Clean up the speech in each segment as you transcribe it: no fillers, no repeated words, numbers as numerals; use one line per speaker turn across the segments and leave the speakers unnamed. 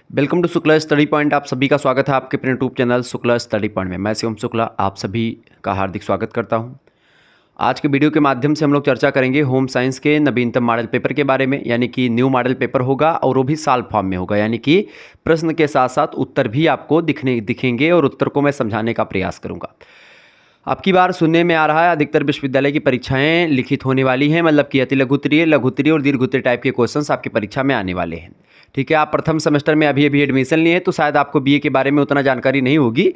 Welcome to Shukla study point. आप सभी का स्वागत है आपके अपने YouTube channel Shukla study point में। मैं शिवम शुक्ला आप सभी का हार्दिक स्वागत करता हूं। आज के वीडियो के माध्यम से हम लोग चर्चा करेंगे होम साइंस के नवीनतम मॉडल पेपर के बारे में, यानी कि न्यू मॉडल पेपर होगा और वो भी सॉल्व फॉर्म में होगा, यानी कि प्रश्न के साथ साथ उत्तर भी आपको दिखेंगे और उत्तर को मैं समझाने का प्रयास करूँगा। अब की बार सुनने में आ रहा है अधिकतर विश्वविद्यालय की परीक्षाएं लिखित होने वाली हैं, मतलब कि अति लघुत्तरीय, लघुत्तरीय और दीर्घोत्तरीय टाइप के क्वेश्चंस आपकी परीक्षा में आने वाले हैं। ठीक है, आप प्रथम सेमेस्टर में अभी अभी एडमिशन लिए हैं तो शायद आपको बीए के बारे में उतना जानकारी नहीं होगी,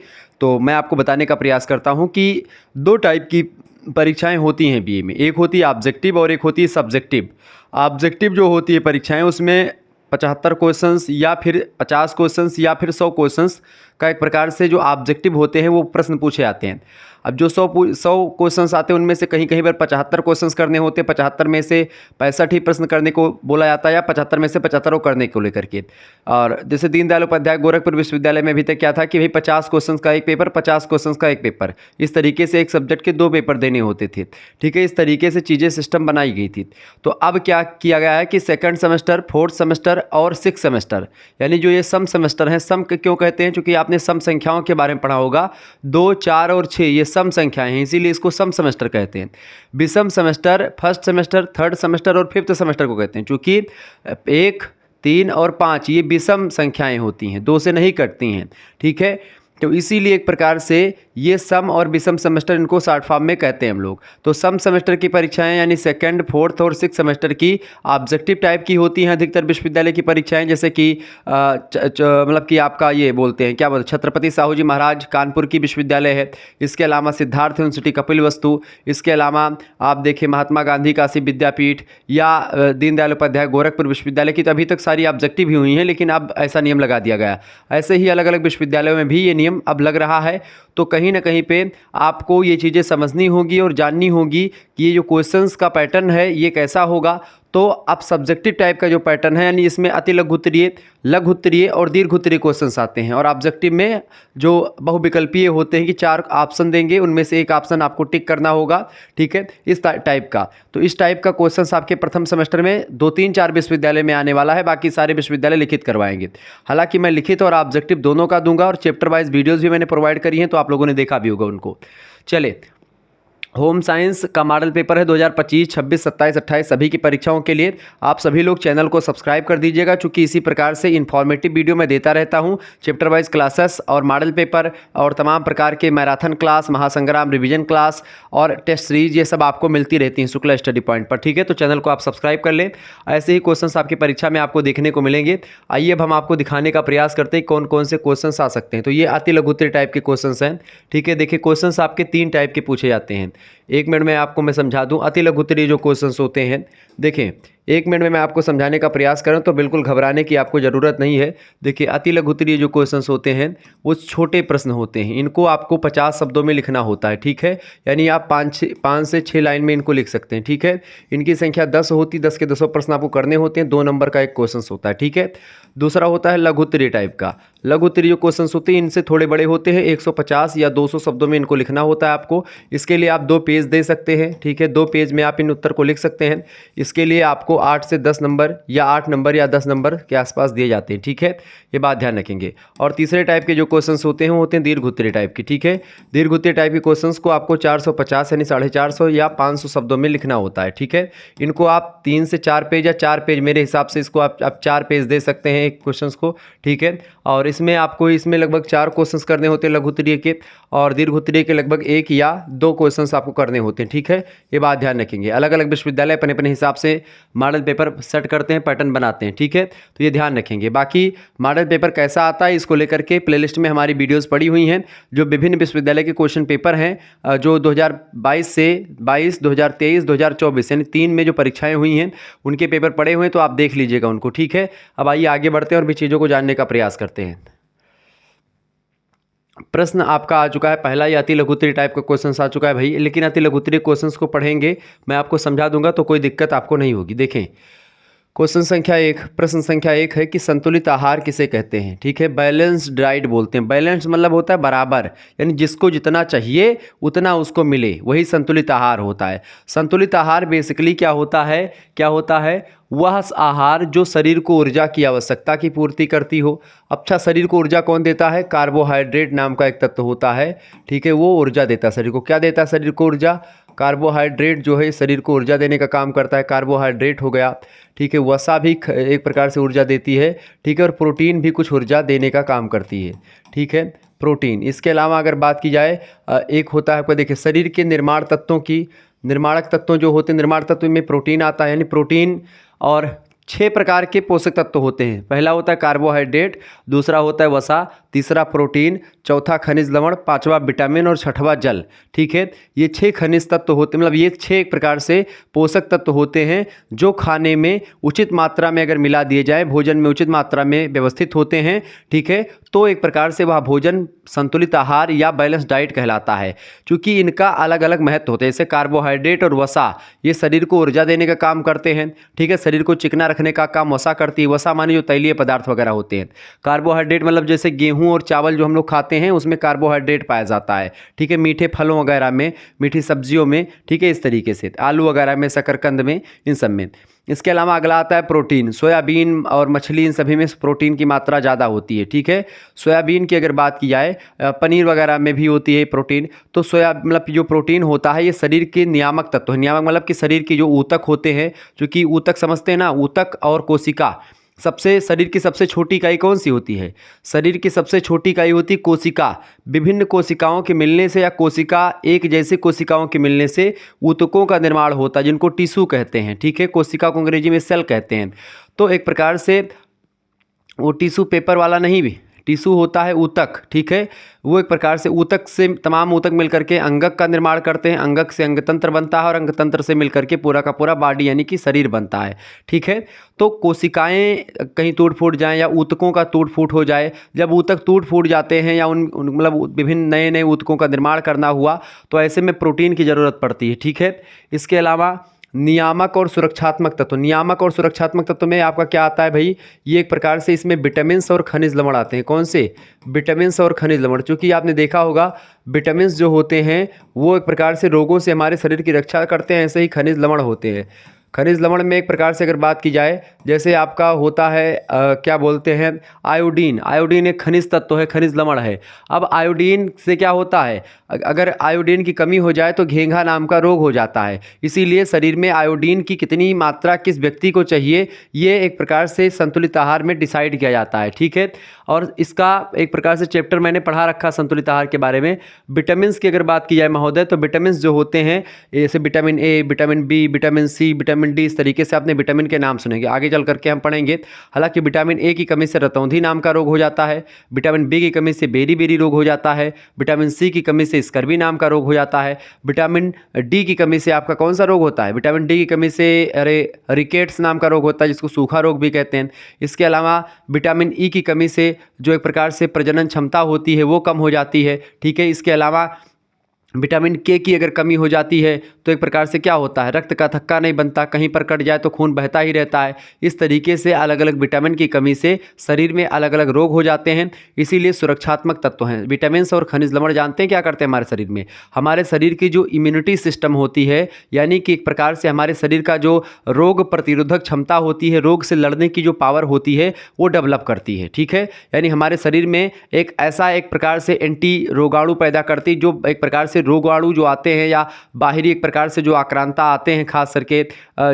तो मैं आपको बताने का प्रयास करता हूँ कि दो टाइप की परीक्षाएं होती हैं बीए में। एक होती है ऑब्जेक्टिव और एक होती है सब्जेक्टिव। ऑब्जेक्टिव जो होती है परीक्षाएं, उसमें 75 क्वेश्चंस या फिर 50 क्वेश्चंस या फिर 100 क्वेश्चंस का एक प्रकार से जो ऑब्जेक्टिव होते हैं वो प्रश्न पूछे जाते हैं। अब जो 100 क्वेश्चंस आते हैं उनमें से कहीं कहीं पर 75 क्वेश्चंस करने होते हैं, 75 में से 65 ही प्रश्न करने को बोला जाता है या 75 में से 75 करने को लेकर के। और जैसे दीनदयाल उपाध्याय गोरखपुर विश्वविद्यालय में अभी तक क्या था कि भाई 50 क्वेश्चंस का एक पेपर, 50 क्वेश्चंस का एक पेपर, इस तरीके से एक सब्जेक्ट के 2 पेपर देने होते थे। ठीक है, इस तरीके से चीज़ें सिस्टम बनाई गई थी। तो अब क्या किया गया है कि सेकंड सेमेस्टर, फोर्थ सेमेस्टर और सिक्स सेमेस्टर, यानी जो ये सम सेमेस्टर हैं, सम क्यों कहते हैं, क्योंकि आपने सम संख्याओं के बारे में पढ़ा होगा। 2, 4 और 6 ये सम संख्याएं हैं, इसीलिए इसको सम सेमेस्टर कहते हैं। विषम semester first semester, third semester और फिफ्थ सेमेस्टर को कहते हैं, क्योंकि 1, 3 और 5 ये विषम संख्याएं होती हैं, 2 से नहीं कटती हैं। ठीक है, तो इसीलिए एक प्रकार से ये सम और विषम सेमेस्टर, इनको शॉर्ट फॉर्म में कहते हैं हम लोग। तो सम सेमेस्टर की परीक्षाएं यानी सेकंड, फोर्थ और सिक्स सेमेस्टर की ऑब्जेक्टिव टाइप की होती हैं अधिकतर विश्वविद्यालय की परीक्षाएं, जैसे कि मतलब कि आपका ये बोलते हैं, क्या बोलते हैं, छत्रपति साहू जी महाराज कानपुर की विश्वविद्यालय है। इसके अलावा सिद्धार्थ यूनिवर्सिटी कपिलवस्तु, इसके अलावा आप देखें महात्मा गांधी काशी विद्यापीठ या दीनदयाल उपाध्याय गोरखपुर विश्वविद्यालय की तो अभी तक सारी ऑब्जेक्टिव ही हुई हैं, लेकिन अब ऐसा नियम लगा दिया गया। ऐसे ही अलग अलग विश्वविद्यालयों में भी ये नियम अब लग रहा है। तो कहीं ना कहीं पे आपको ये चीज़ें समझनी होगी और जाननी होगी कि ये जो क्वेश्चंस का पैटर्न है ये कैसा होगा। तो अब सब्जेक्टिव टाइप का जो पैटर्न है, यानी इसमें अति लघुत्तरीय, लघुत्तरीय और दीर्घोत्तरीय क्वेश्चंस आते हैं, और ऑब्जेक्टिव में जो बहुविकल्पीय होते हैं कि 4 ऑप्शन देंगे, उनमें से एक ऑप्शन आपको टिक करना होगा। ठीक है, इस टाइप का। तो इस टाइप का क्वेश्चंस आपके प्रथम सेमेस्टर में 2, 3, 4 विश्वविद्यालय में आने वाला है, बाकी सारे विश्वविद्यालय लिखित करवाएंगे। हालांकि मैं लिखित और ऑब्जेक्टिव दोनों का दूंगा, और चैप्टर वाइज वीडियोज़ भी मैंने प्रोवाइड करी हैं, तो आप लोगों ने देखा भी होगा उनको। चले, होम साइंस का मॉडल पेपर है 2025, 26, 27, 28 सभी की परीक्षाओं के लिए। आप सभी लोग चैनल को सब्सक्राइब कर दीजिएगा, क्योंकि इसी प्रकार से इन्फॉर्मेटिव वीडियो मैं देता रहता हूं। चैप्टर वाइज क्लासेस और मॉडल पेपर और तमाम प्रकार के मैराथन क्लास, महासंग्राम रिवीजन क्लास और टेस्ट सीरीज, ये सब आपको मिलती रहती हैं शुक्ला स्टडी पॉइंट पर। ठीक है, तो चैनल को आप सब्सक्राइब कर लें, ऐसे ही क्वेश्चन आपकी परीक्षा में आपको देखने को मिलेंगे। आइए अब हम आपको दिखाने का प्रयास करते हैं कौन कौन से क्वेश्चन आ सकते हैं। तो ये अति लघुत्तरीय टाइप के क्वेश्चन हैं। ठीक है, देखिए क्वेश्चन आपके 3 टाइप के पूछे जाते हैं। 1 मिनट में आपको मैं समझा दूं अति लघुत्तरीय जो क्वेश्चंस होते हैं। देखें, 1 मिनट में मैं आपको समझाने का प्रयास करूं तो बिल्कुल घबराने की आपको ज़रूरत नहीं है। देखिए, अति लघुत्तरीय जो क्वेश्चंस होते हैं वो छोटे प्रश्न होते हैं, इनको आपको 50 शब्दों में लिखना होता है। ठीक है, यानी आप 5 से 6 लाइन में इनको लिख सकते हैं। ठीक है, इनकी संख्या 10 होती, 10 के 10 प्रश्न आपको करने होते हैं, 2 नंबर का एक क्वेश्चन होता है। ठीक है, दूसरा होता है लघुत्तरीय टाइप का। लघुत्तरीय जो क्वेश्चन होते हैं इनसे थोड़े बड़े होते हैं, 150 या 200 शब्दों में इनको लिखना होता है आपको। इसके लिए आप 2 पेज दे सकते हैं। ठीक है, 2 पेज में आप इन उत्तर को लिख सकते हैं। इसके लिए आपको 8 से 10 नंबर या 8 नंबर या 10 नंबर के आसपास दिए जाते हैं। ठीक है, ये बात ध्यान रखेंगे। और तीसरे टाइप के जो क्वेश्चंस होते हैं वो होते हैं दीर्घोत्तरीय टाइप के। ठीक है, दीर्घोत्तरीय टाइप के क्वेश्चंस को आपको 450 यानी 450 या 500 शब्दों में लिखना होता है। ठीक है, इनको आप 3 से 4 पेज या 4 पेज, मेरे हिसाब से इसको आप 4 पेज दे सकते हैं एक क्वेश्चंस को। ठीक है, और इसमें आपको लगभग 4 क्वेश्चंस करने होते हैं लघुत्तरीय के, और दीर्घोत्तरीय के लगभग 1 या 2 क्वेश्चंस आपको करने होते हैं। ठीक है, ये बात ध्यान रखेंगे। अलग अलग विश्वविद्यालय अपने अपने हिसाब से मॉडल पेपर सेट करते हैं, पैटर्न बनाते हैं। ठीक है, तो ये ध्यान रखेंगे। बाकी मॉडल पेपर कैसा आता है इसको लेकर के प्लेलिस्ट में हमारी वीडियोस पड़ी हुई हैं, जो विभिन्न विश्वविद्यालय के क्वेश्चन पेपर हैं जो 2022 से 22, 2023, 2024 यानी 3 में जो परीक्षाएं हुई हैं उनके पेपर पड़े हुए हैं, तो आप देख लीजिएगा उनको। ठीक है, अब आइए आगे बढ़ते हैं और भी चीज़ों को जानने का प्रयास करते हैं। प्रश्न आपका आ चुका है पहला, ये अति लघुत्तरीय टाइप का क्वेश्चन आ चुका है भाई, लेकिन अति लघुत्तरीय क्वेश्चंस को पढ़ेंगे, मैं आपको समझा दूंगा तो कोई दिक्कत आपको नहीं होगी। देखें, क्वेश्चन संख्या 1, प्रश्न संख्या 1 है कि संतुलित आहार किसे कहते हैं। ठीक है, बैलेंस्ड डाइट बोलते हैं। बैलेंस मतलब होता है बराबर, यानी जिसको जितना चाहिए उतना उसको मिले, वही संतुलित आहार होता है। संतुलित आहार बेसिकली क्या होता है, वह आहार जो शरीर को ऊर्जा की आवश्यकता की पूर्ति करती हो। अच्छा, शरीर को ऊर्जा कौन देता है? कार्बोहाइड्रेट नाम का एक तत्व होता है। ठीक है, वो ऊर्जा देता है शरीर को। क्या देता है शरीर को ऊर्जा? कार्बोहाइड्रेट जो है शरीर को ऊर्जा देने का काम करता है। कार्बोहाइड्रेट हो गया। ठीक है, वसा भी एक प्रकार से ऊर्जा देती है। ठीक है, और प्रोटीन भी कुछ ऊर्जा देने का काम करती है। ठीक है, प्रोटीन। इसके अलावा अगर बात की जाए, एक होता है आपको, देखिए, शरीर के निर्माण तत्वों की, निर्माणक तत्वों जो होते हैं, निर्माण तत्व में प्रोटीन आता है, यानी प्रोटीन और 6 प्रकार के पोषक तत्व होते हैं। पहला होता है कार्बोहाइड्रेट, दूसरा होता है वसा, तीसरा प्रोटीन, चौथा खनिज लवण, पांचवा विटामिन और छठवां जल। ठीक है, ये 6 खनिज तत्व होते हैं, मतलब ये 6 एक प्रकार से पोषक तत्व होते हैं जो खाने में उचित मात्रा में अगर मिला दिए जाए, भोजन में उचित मात्रा में व्यवस्थित होते हैं। ठीक है, तो एक प्रकार से वह भोजन संतुलित आहार या बैलेंस डाइट कहलाता है। क्योंकि इनका अलग अलग महत्व होते हैं। जैसे कार्बोहाइड्रेट और वसा, ये शरीर को ऊर्जा देने का काम करते हैं। ठीक है, शरीर को चिकना रखने का काम वसा करती है। वसा माने जो तैलीय पदार्थ वगैरह होते हैं। कार्बोहाइड्रेट मतलब जैसे गेहूं और चावल जो हम लोग खाते हैं उसमें कार्बोहाइड्रेट पाया जाता है। ठीक है, मीठे फलों वगैरह में, मीठी सब्जियों में, ठीक है, इस तरीके से आलू वगैरह में, शकरकंद में, इन सब में। इसके अलावा अगला आता है प्रोटीन। सोयाबीन और मछली, इन सभी में प्रोटीन की मात्रा ज़्यादा होती है। ठीक है, सोयाबीन की अगर बात की जाए, पनीर वगैरह में भी होती है प्रोटीन। तो सोया मतलब जो प्रोटीन होता है ये शरीर के नियामक तत्व है। नियामक मतलब कि शरीर के जो ऊतक होते हैं, क्योंकि ऊतक समझते हैं ना, ऊतक और कोशिका, सबसे शरीर की सबसे छोटी इकाई कौन सी होती है? शरीर की सबसे छोटी इकाई होती है कोशिका। विभिन्न कोशिकाओं के मिलने से या कोशिका एक जैसे कोशिकाओं के मिलने से ऊतकों का निर्माण होता है, जिनको टिश्यू कहते हैं। ठीक है, कोशिका को अंग्रेजी में सेल कहते हैं। तो एक प्रकार से वो टिश्यू पेपर वाला नहीं, भी टिश्यू होता है ऊतक। ठीक है, वो एक प्रकार से ऊतक से, तमाम ऊतक मिलकर के अंगक का निर्माण करते हैं। अंगक से अंगतंत्र बनता है और अंगतंत्र से मिलकर के पूरा का पूरा बॉडी यानी कि शरीर बनता है। ठीक है, तो कोशिकाएं कहीं टूट फूट जाएं या ऊतकों का टूट फूट हो जाए, जब ऊतक टूट फूट जाते हैं या उन मतलब विभिन्न नए नए ऊतकों का निर्माण करना हुआ, तो ऐसे में प्रोटीन की ज़रूरत पड़ती है। ठीक है, इसके अलावा नियामक और सुरक्षात्मक तत्व। नियामक और सुरक्षात्मक तत्व में आपका क्या आता है भाई? ये एक प्रकार से इसमें विटामिन्स और खनिज लवण आते हैं। कौन से? विटामिन्स और खनिज लवण। चूँकि आपने देखा होगा विटामिन्स जो होते हैं वो एक प्रकार से रोगों से हमारे शरीर की रक्षा करते हैं, ऐसे ही खनिज लवण होते हैं। खनिज लवण में एक प्रकार से अगर बात की जाए, जैसे आपका होता है क्या बोलते हैं, आयोडीन। आयोडीन एक खनिज तत्व है, खनिज लवण है। अब आयोडीन से क्या होता है, अगर आयोडीन की कमी हो जाए तो घेंघा नाम का रोग हो जाता है। इसीलिए शरीर में आयोडीन की कितनी मात्रा किस व्यक्ति को चाहिए, ये एक प्रकार से संतुलित आहार में डिसाइड किया जाता है। ठीक है, और इसका एक प्रकार से चैप्टर मैंने पढ़ा रखा संतुलित आहार के बारे में। विटामिन की अगर बात की जाए महोदय, तो विटामिन जो होते हैं, जैसे vitamin A, vitamin B, vitamin C, vitamin D, इस तरीके से आपने विटामिन के नाम सुनेंगे, आगे चल करके हम पढ़ेंगे। हालांकि विटामिन ए की कमी से रतौंधी नाम का रोग हो जाता है, विटामिन बी की कमी से बेरी बेरी रोग हो जाता है, विटामिन सी की कमी से स्कर्वी नाम का रोग हो जाता है, विटामिन डी की कमी से आपका कौन सा रोग होता है? विटामिन डी की कमी से रिकेट्स नाम का रोग होता है, जिसको सूखा रोग भी कहते हैं। इसके अलावा विटामिन ई की कमी से जो एक प्रकार से प्रजनन क्षमता होती है वो कम हो जाती है। ठीक है, इसके अलावा विटामिन के की अगर कमी हो जाती है तो एक प्रकार से क्या होता है, रक्त का थक्का नहीं बनता, कहीं पर कट जाए तो खून बहता ही रहता है। इस तरीके से अलग अलग विटामिन की कमी से शरीर में अलग अलग रोग हो जाते हैं। इसीलिए सुरक्षात्मक तत्व हैं विटामिन और खनिज लवण। जानते हैं क्या करते हैं हमारे शरीर में? हमारे शरीर की जो इम्यूनिटी सिस्टम होती है, यानी कि एक प्रकार से हमारे शरीर का जो रोग प्रतिरोधक क्षमता होती है, रोग से लड़ने की जो पावर होती है, वो डेवलप करती है। ठीक है, यानी हमारे शरीर में एक ऐसा एक प्रकार से एंटी रोगाणु पैदा करती, जो एक प्रकार से रोगाणु जो आते हैं या बाहरी एक प्रकार से जो आक्रांता आते हैं, खास करके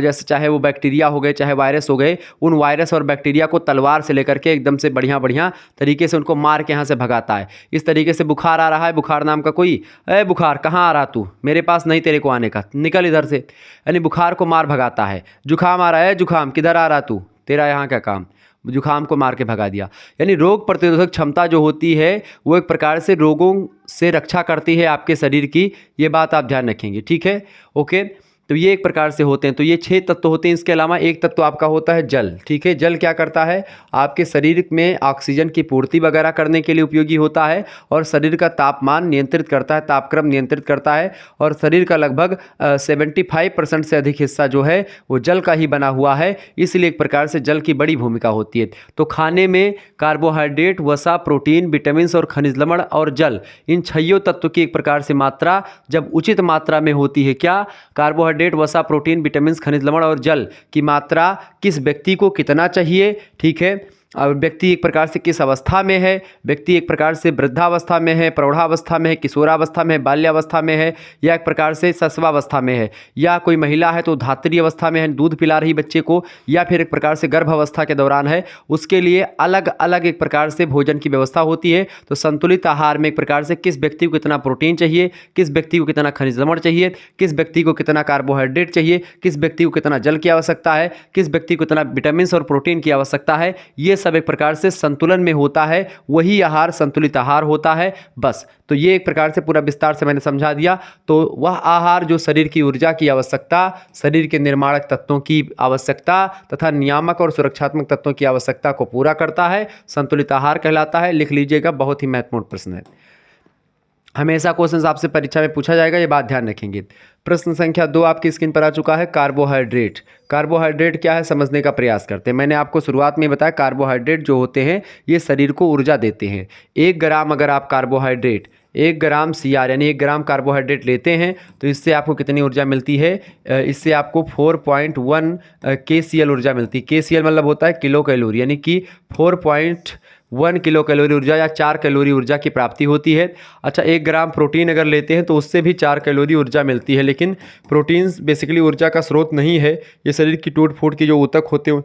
जैसे चाहे वो बैक्टीरिया हो गए चाहे वायरस हो गए, उन वायरस और बैक्टीरिया को तलवार से लेकर के एकदम से बढ़िया बढ़िया तरीके से उनको मार के यहाँ से भगाता है। इस तरीके से बुखार आ रहा है, बुखार नाम का कोई, अरे बुखार कहाँ आ रहा तू, मेरे पास नहीं तेरे को आने का, निकल इधर से, यानी बुखार को मार भगाता है। जुखाम आ रहा है, जुखाम किधर आ रहा तू, तेरा यहाँ क्या काम, जुखाम को मार के भगा दिया। यानी रोग प्रतिरोधक क्षमता जो होती है वो एक प्रकार से रोगों से रक्षा करती है आपके शरीर की, ये बात आप ध्यान रखेंगे। ठीक है, ओके। तो ये एक प्रकार से होते हैं। तो ये 6 तत्व होते हैं। इसके अलावा एक तत्व आपका होता है जल, ठीक है। जल क्या करता है, आपके शरीर में ऑक्सीजन की पूर्ति वगैरह करने के लिए उपयोगी होता है और शरीर का तापमान नियंत्रित करता है, तापक्रम नियंत्रित करता है। और शरीर का लगभग 75% से अधिक हिस्सा जो है वो जल का ही बना हुआ है, इसलिए एक प्रकार से जल की बड़ी भूमिका होती है। तो खाने में कार्बोहाइड्रेट, वसा, प्रोटीन, विटामिन और खनिज लवण और जल, इन 6 तत्व की एक प्रकार से मात्रा जब उचित मात्रा में होती है, क्या, कार्बोहाइड्रेट, वसा, प्रोटीन, विटामिन, खनिज लवण और जल की मात्रा किस व्यक्ति को कितना चाहिए, ठीक है। और व्यक्ति एक प्रकार से किस अवस्था में है, व्यक्ति एक प्रकार से वृद्धावस्था में है, प्रौढ़ावस्था में है, किशोरावस्था में है, बाल्यावस्था में है, या एक प्रकार से शैशवावस्था में है, या कोई महिला है तो धात्री अवस्था में है, दूध पिला रही बच्चे को, या फिर एक प्रकार से गर्भावस्था के दौरान है, उसके लिए अलग अलग एक प्रकार से भोजन की व्यवस्था होती है। तो संतुलित आहार में एक प्रकार से किस व्यक्ति को कितना प्रोटीन चाहिए, किस व्यक्ति को कितना खनिज लवण चाहिए, किस व्यक्ति को कितना कार्बोहाइड्रेट चाहिए, किस व्यक्ति को कितना जल की आवश्यकता है, किस व्यक्ति को कितना विटामिन और प्रोटीन की आवश्यकता है, ये सब एक प्रकार से संतुलन में होता है, वही आहार संतुलित आहार होता है। बस, तो ये एक प्रकार से पूरा विस्तार से मैंने समझा दिया। तो वह आहार जो शरीर की ऊर्जा की आवश्यकता, शरीर के निर्माणक तत्वों की आवश्यकता तथा नियामक और सुरक्षात्मक तत्वों की आवश्यकता को पूरा करता है, संतुलित आहार कहलाता है। लिख लीजिएगा, बहुत ही महत्वपूर्ण प्रश्न है, हमेशा क्वेश्चन आपसे परीक्षा में पूछा जाएगा, ये बात ध्यान रखेंगे। प्रश्न संख्या 2 आपकी स्क्रीन पर आ चुका है। कार्बोहाइड्रेट, कार्बोहाइड्रेट क्या है समझने का प्रयास करते हैं। मैंने आपको शुरुआत में बताया कार्बोहाइड्रेट जो होते हैं ये शरीर को ऊर्जा देते हैं। 1 ग्राम अगर आप कार्बोहाइड्रेट, 1 ग्राम CR यानी 1 ग्राम कार्बोहाइड्रेट लेते हैं तो इससे आपको कितनी ऊर्जा मिलती है, इससे आपको 4.1 KCl ऊर्जा मिलती है। KCl मतलब होता है किलो कैलोरी, यानी कि 4.1 किलो कैलोरी ऊर्जा या 4 कैलोरी ऊर्जा की प्राप्ति होती है। अच्छा, 1 ग्राम प्रोटीन अगर लेते हैं तो उससे भी 4 कैलोरी ऊर्जा मिलती है, लेकिन प्रोटीन्स बेसिकली ऊर्जा का स्रोत नहीं है, ये शरीर की टूट फूट की जो ऊतक होते हैं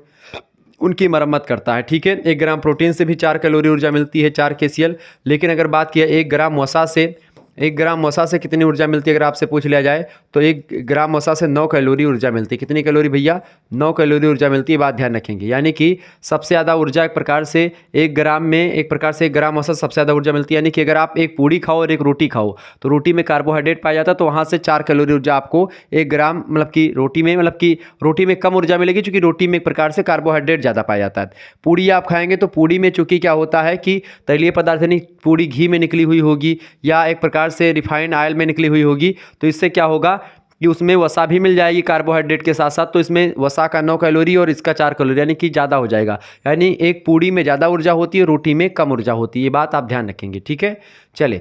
उनकी मरम्मत करता है, ठीक है। 1 ग्राम प्रोटीन से भी 4 कैलोरी ऊर्जा मिलती है, 4 KCl। लेकिन अगर बात किया 1 ग्राम वसा से, 1 ग्राम वसा से कितनी ऊर्जा मिलती है अगर आपसे पूछ लिया जाए तो 1 ग्राम वसा से 9 कैलोरी ऊर्जा मिलती है। कितनी कैलोरी भैया, 9 कैलोरी ऊर्जा मिलती है, बात ध्यान रखेंगे। यानी कि सबसे ज़्यादा ऊर्जा एक प्रकार से 1 ग्राम में, एक प्रकार से 1 ग्राम वसा सबसे ज़्यादा ऊर्जा मिलती है। यानी कि अगर आप एक पूड़ी खाओ और एक रोटी खाओ तो रोटी में कार्बोहाइड्रेट पाया जाता है, तो वहाँ से 4 कैलोरी ऊर्जा आपको 1 ग्राम मतलब कि रोटी में, मतलब कि रोटी में कम ऊर्जा मिलेगी क्योंकि रोटी में एक प्रकार से कार्बोहाइड्रेट ज़्यादा पाया जाता है। पूड़ी आप खाएंगे तो पूड़ी में चूँकि क्या होता है कि तैलीय पदार्थ यानी पूड़ी घी में निकली हुई होगी या एक प्रकार से रिफाइंड ऑयल में निकली हुई होगी, तो इससे क्या होगा कि उसमें वसा भी मिल जाएगी कार्बोहाइड्रेट के साथ साथ, तो इसमें वसा का 9 कैलोरी और इसका 4 कैलोरी यानी कि ज़्यादा हो जाएगा। यानी एक पूड़ी में ज़्यादा ऊर्जा होती है, रोटी में कम ऊर्जा होती है, ये बात आप ध्यान रखेंगे, ठीक है। चले,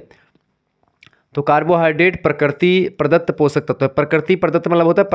तो कार्बोहाइड्रेट प्रकृति प्रदत्त पोषक तत्व है। प्रकृति प्रदत्त मतलब होता है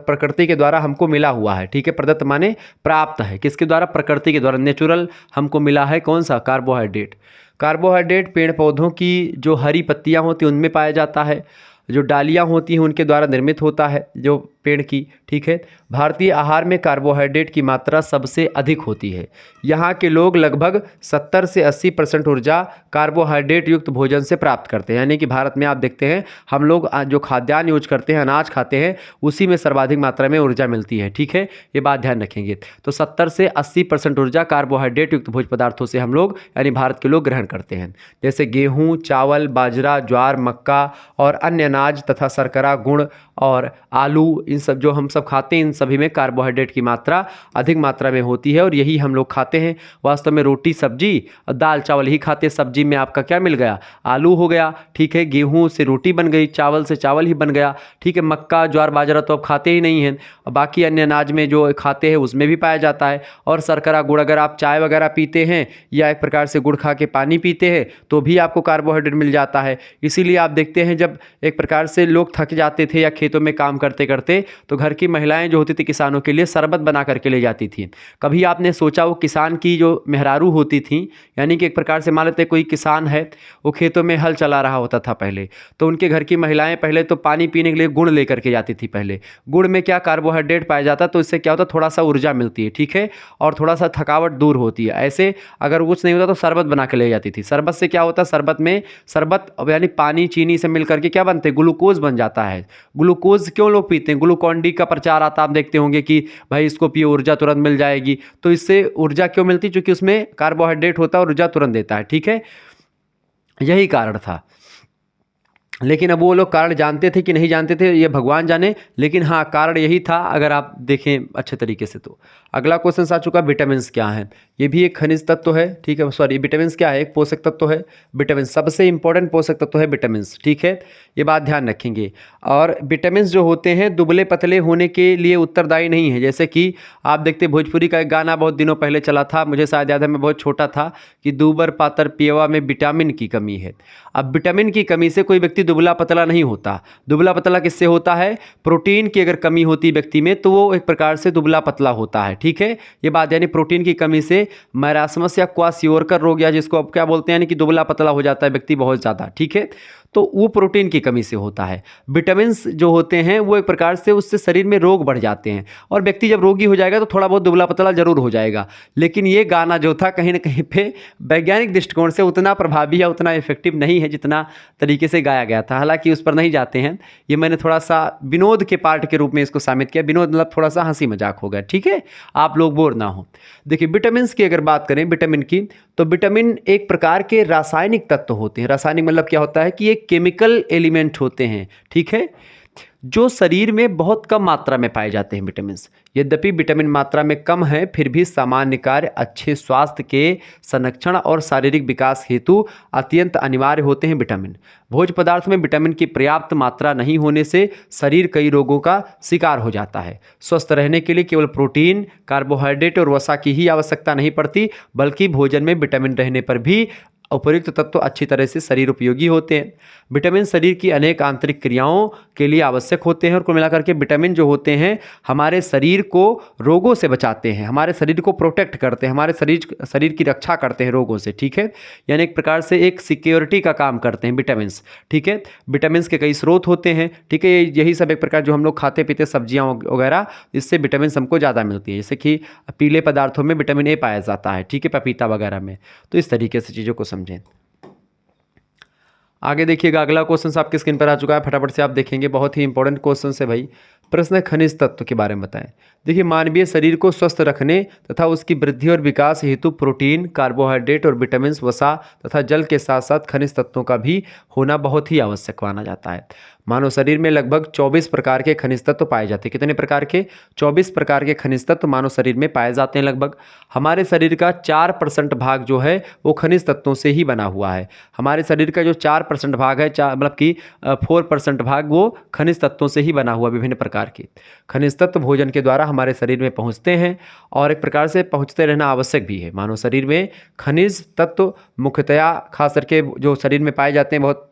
प्रकृति के द्वारा हमको मिला हुआ है, ठीक है। प्रदत्त माने प्राप्त है, किसके द्वारा, प्रकृति के द्वारा, नेचुरल हमको मिला है। कौन सा, कार्बोहाइड्रेट। कार्बोहाइड्रेट पेड़ पौधों की जो हरी पत्तियां होती हैं उनमें पाया जाता है, जो डालियां होती हैं उनके द्वारा निर्मित होता है जो पेड़ की, ठीक है। भारतीय आहार में कार्बोहाइड्रेट की मात्रा सबसे अधिक होती है। यहाँ के लोग लगभग 70 से 80% ऊर्जा कार्बोहाइड्रेट युक्त भोजन से प्राप्त करते हैं। यानी कि भारत में आप देखते हैं हम लोग जो खाद्यान्न यूज करते हैं, अनाज खाते हैं, उसी में सर्वाधिक मात्रा में ऊर्जा मिलती है, ठीक है। ये बात ध्यान रखेंगे। तो 70 से 80% ऊर्जा कार्बोहाइड्रेट युक्त भोज्य पदार्थों से हम लोग यानी भारत के लोग ग्रहण करते हैं, जैसे गेहूँ, चावल, बाजरा, ज्वार, मक्का और अन्य अनाज तथा शर्करा, गुड़ और आलू, इन सब जो हम सब खाते हैं इन सभी में कार्बोहाइड्रेट की मात्रा अधिक मात्रा में होती है और यही हम लोग खाते हैं। वास्तव में रोटी सब्जी और दाल चावल ही खाते हैं। सब्जी में आपका क्या मिल गया, आलू हो गया, ठीक है। गेहूं से रोटी बन गई, चावल से चावल ही बन गया, ठीक है। मक्का, ज्वार, बाजरा तो अब खाते ही नहीं हैं। बाकी अन्य अनाज में जो खाते हैं उसमें भी पाया जाता है। और शर्करा, गुड़, अगर आप चाय वगैरह पीते हैं या एक प्रकार से गुड़ खा के पानी पीते हैं तो भी आपको कार्बोहाइड्रेट मिल जाता है। इसीलिए आप देखते हैं जब एक प्रकार से लोग थक जाते थे या खेतों में काम करते करते तो घर की महिलाएं जो होती थी किसानों के लिए शरबत बना करके ले जाती थी। कभी आपने सोचा वो किसान की जो मेहरारू होती थी, यानी कि एक प्रकार से मान लेते कोई किसान है, वो खेतों में हल चला रहा होता था पहले, तो उनके घर की महिलाएं पहले तो पानी पीने के लिए गुड़ लेकर के जाती थी। पहले गुड़ में क्या कार्बोहाइड्रेट पाया जाता, तो इससे क्या होता, थोड़ा सा ऊर्जा मिलती है, ठीक है, और थोड़ा सा थकावट दूर होती है। ऐसे अगर कुछ नहीं होता तो शरबत बना के ले जाती थी। शरबत से क्या होता, शरबत में शरबत यानी पानी चीनी से मिलकर के क्या बनते, ग्लूकोज बन जाता है। ग्लूकोज क्यों लोग पीते हैं, ग्लूकॉन डी का प्रचार आता, आप देखते होंगे कि भाई इसको पियो ऊर्जा तुरंत मिल जाएगी। तो इससे ऊर्जा क्यों मिलती, क्योंकि उसमें कार्बोहाइड्रेट होता है और ऊर्जा तुरंत देता है, ठीक है, यही कारण था। लेकिन अब वो लोग कारण जानते थे कि नहीं जानते थे ये भगवान जाने, लेकिन हाँ कारण यही था अगर आप देखें अच्छे तरीके से तो। अगला क्वेश्चन आ चुका, विटामिन क्या है? ये भी एक खनिज तत्व है, ठीक है, सॉरी विटामिन क्या है? एक पोषक तत्व है। विटामिन सबसे इंपॉर्टेंट पोषक तत्व है विटामिन, ठीक है, ये बात ध्यान रखेंगे। और विटामिन जो होते हैं दुबले पतले होने के लिए उत्तरदायी नहीं है। जैसे कि आप देखते भोजपुरी का एक गाना बहुत दिनों पहले चला था, मुझे शायद याद है, मैं बहुत छोटा था, कि दूबर पातर पियवा में विटामिन की कमी है। अब विटामिन की कमी से कोई व्यक्ति दुबला पतला नहीं होता। दुबला पतला किससे होता है? प्रोटीन की अगर कमी होती व्यक्ति में तो वो एक प्रकार से दुबला पतला होता है, ठीक है, ये बात। यानी प्रोटीन की कमी से मैरास्मस या क्वाशियोरकर रोग, या जिसको अब क्या बोलते हैं, यानी कि दुबला पतला हो जाता है व्यक्ति बहुत ज़्यादा, ठीक है, तो वो प्रोटीन की कमी से होता है। विटामिन जो होते हैं वो एक प्रकार से उससे शरीर में रोग बढ़ जाते हैं, और व्यक्ति जब रोगी हो जाएगा तो थोड़ा बहुत दुबला पतला जरूर हो जाएगा। लेकिन ये गाना जो था कहीं ना कहीं पे वैज्ञानिक दृष्टिकोण से उतना प्रभावी या उतना इफेक्टिव नहीं है जितना तरीके से गाया गया था। हालांकि उस पर नहीं जाते हैं, ये मैंने थोड़ा सा विनोद के पार्ट के रूप में इसको शामिल किया। विनोद मतलब थोड़ा सा हंसी मजाक हो गया, ठीक है, आप लोग बोर ना हो। देखिए विटामिन की अगर बात करें, विटामिन की, तो विटामिन एक प्रकार के रासायनिक तत्व होते हैं। रासायनिक मतलब क्या होता है कि ये केमिकल एलिमेंट होते हैं, ठीक है, जो शरीर में बहुत कम मात्रा में पाए जाते हैं विटामिन। यद्यपि विटामिन मात्रा में कम है फिर भी सामान्य कार्य, अच्छे स्वास्थ्य के संरक्षण और शारीरिक विकास हेतु अत्यंत अनिवार्य होते हैं विटामिन। भोज्य पदार्थ में विटामिन की पर्याप्त मात्रा नहीं होने से शरीर कई रोगों का शिकार हो जाता है। स्वस्थ रहने के लिए केवल प्रोटीन, कार्बोहाइड्रेट और वसा की ही आवश्यकता नहीं पड़ती, बल्कि भोजन में विटामिन रहने पर भी उपर्युक्त तत्व अच्छी तरह से शरीर उपयोगी होते हैं। विटामिन शरीर की अनेक आंतरिक क्रियाओं के लिए आवश्यक होते हैं, और कुल मिलाकर के विटामिन जो होते हैं हमारे शरीर को रोगों से बचाते हैं, हमारे शरीर को प्रोटेक्ट करते हैं, हमारे शरीर की रक्षा करते हैं रोगों से, ठीक है, यानी एक प्रकार से एक सिक्योरिटी का काम करते हैं विटामिन, ठीक है। विटामिन के कई स्रोत होते हैं, ठीक है, यही सब एक प्रकार जो हम लोग खाते पीते सब्जियाँ वगैरह, इससे विटामिन हमको ज़्यादा मिलती है। जैसे कि पीले पदार्थों में विटामिन ए पाया जाता है, ठीक है, पपीता वगैरह में। तो इस तरीके से चीज़ों को समझें। आगे देखिएगा, अगला क्वेश्चन आपकी स्क्रीन पर आ चुका है, फटाफट से आप देखेंगे, बहुत ही इंपॉर्टेंट क्वेश्चन है भाई। प्रश्न है खनिज तत्व के बारे में बताएं। देखिए मानवीय शरीर को स्वस्थ रखने तथा उसकी वृद्धि और विकास हेतु प्रोटीन, कार्बोहाइड्रेट और विटामिन, वसा तथा जल के साथ साथ खनिज तत्वों का भी होना बहुत ही आवश्यक माना जाता है। मानव शरीर में लगभग 24 प्रकार के खनिज तत्व पाए जाते हैं। कितने प्रकार के? 24 प्रकार के खनिज तत्व मानव शरीर में पाए जाते हैं लगभग। हमारे शरीर का 4% भाग जो है वो खनिज तत्वों से ही बना हुआ है। हमारे शरीर का जो 4% भाग है, मतलब कि 4% भाग वो खनिज तत्वों से ही बना हुआ, विभिन्न प्रकार के खनिज तत्व भोजन के द्वारा हमारे शरीर में पहुंचते हैं, और एक प्रकार से पहुंचते रहना आवश्यक भी है। मानव शरीर में खनिज तत्व मुख्यतया खास करके जो शरीर में पाए जाते हैं, बहुत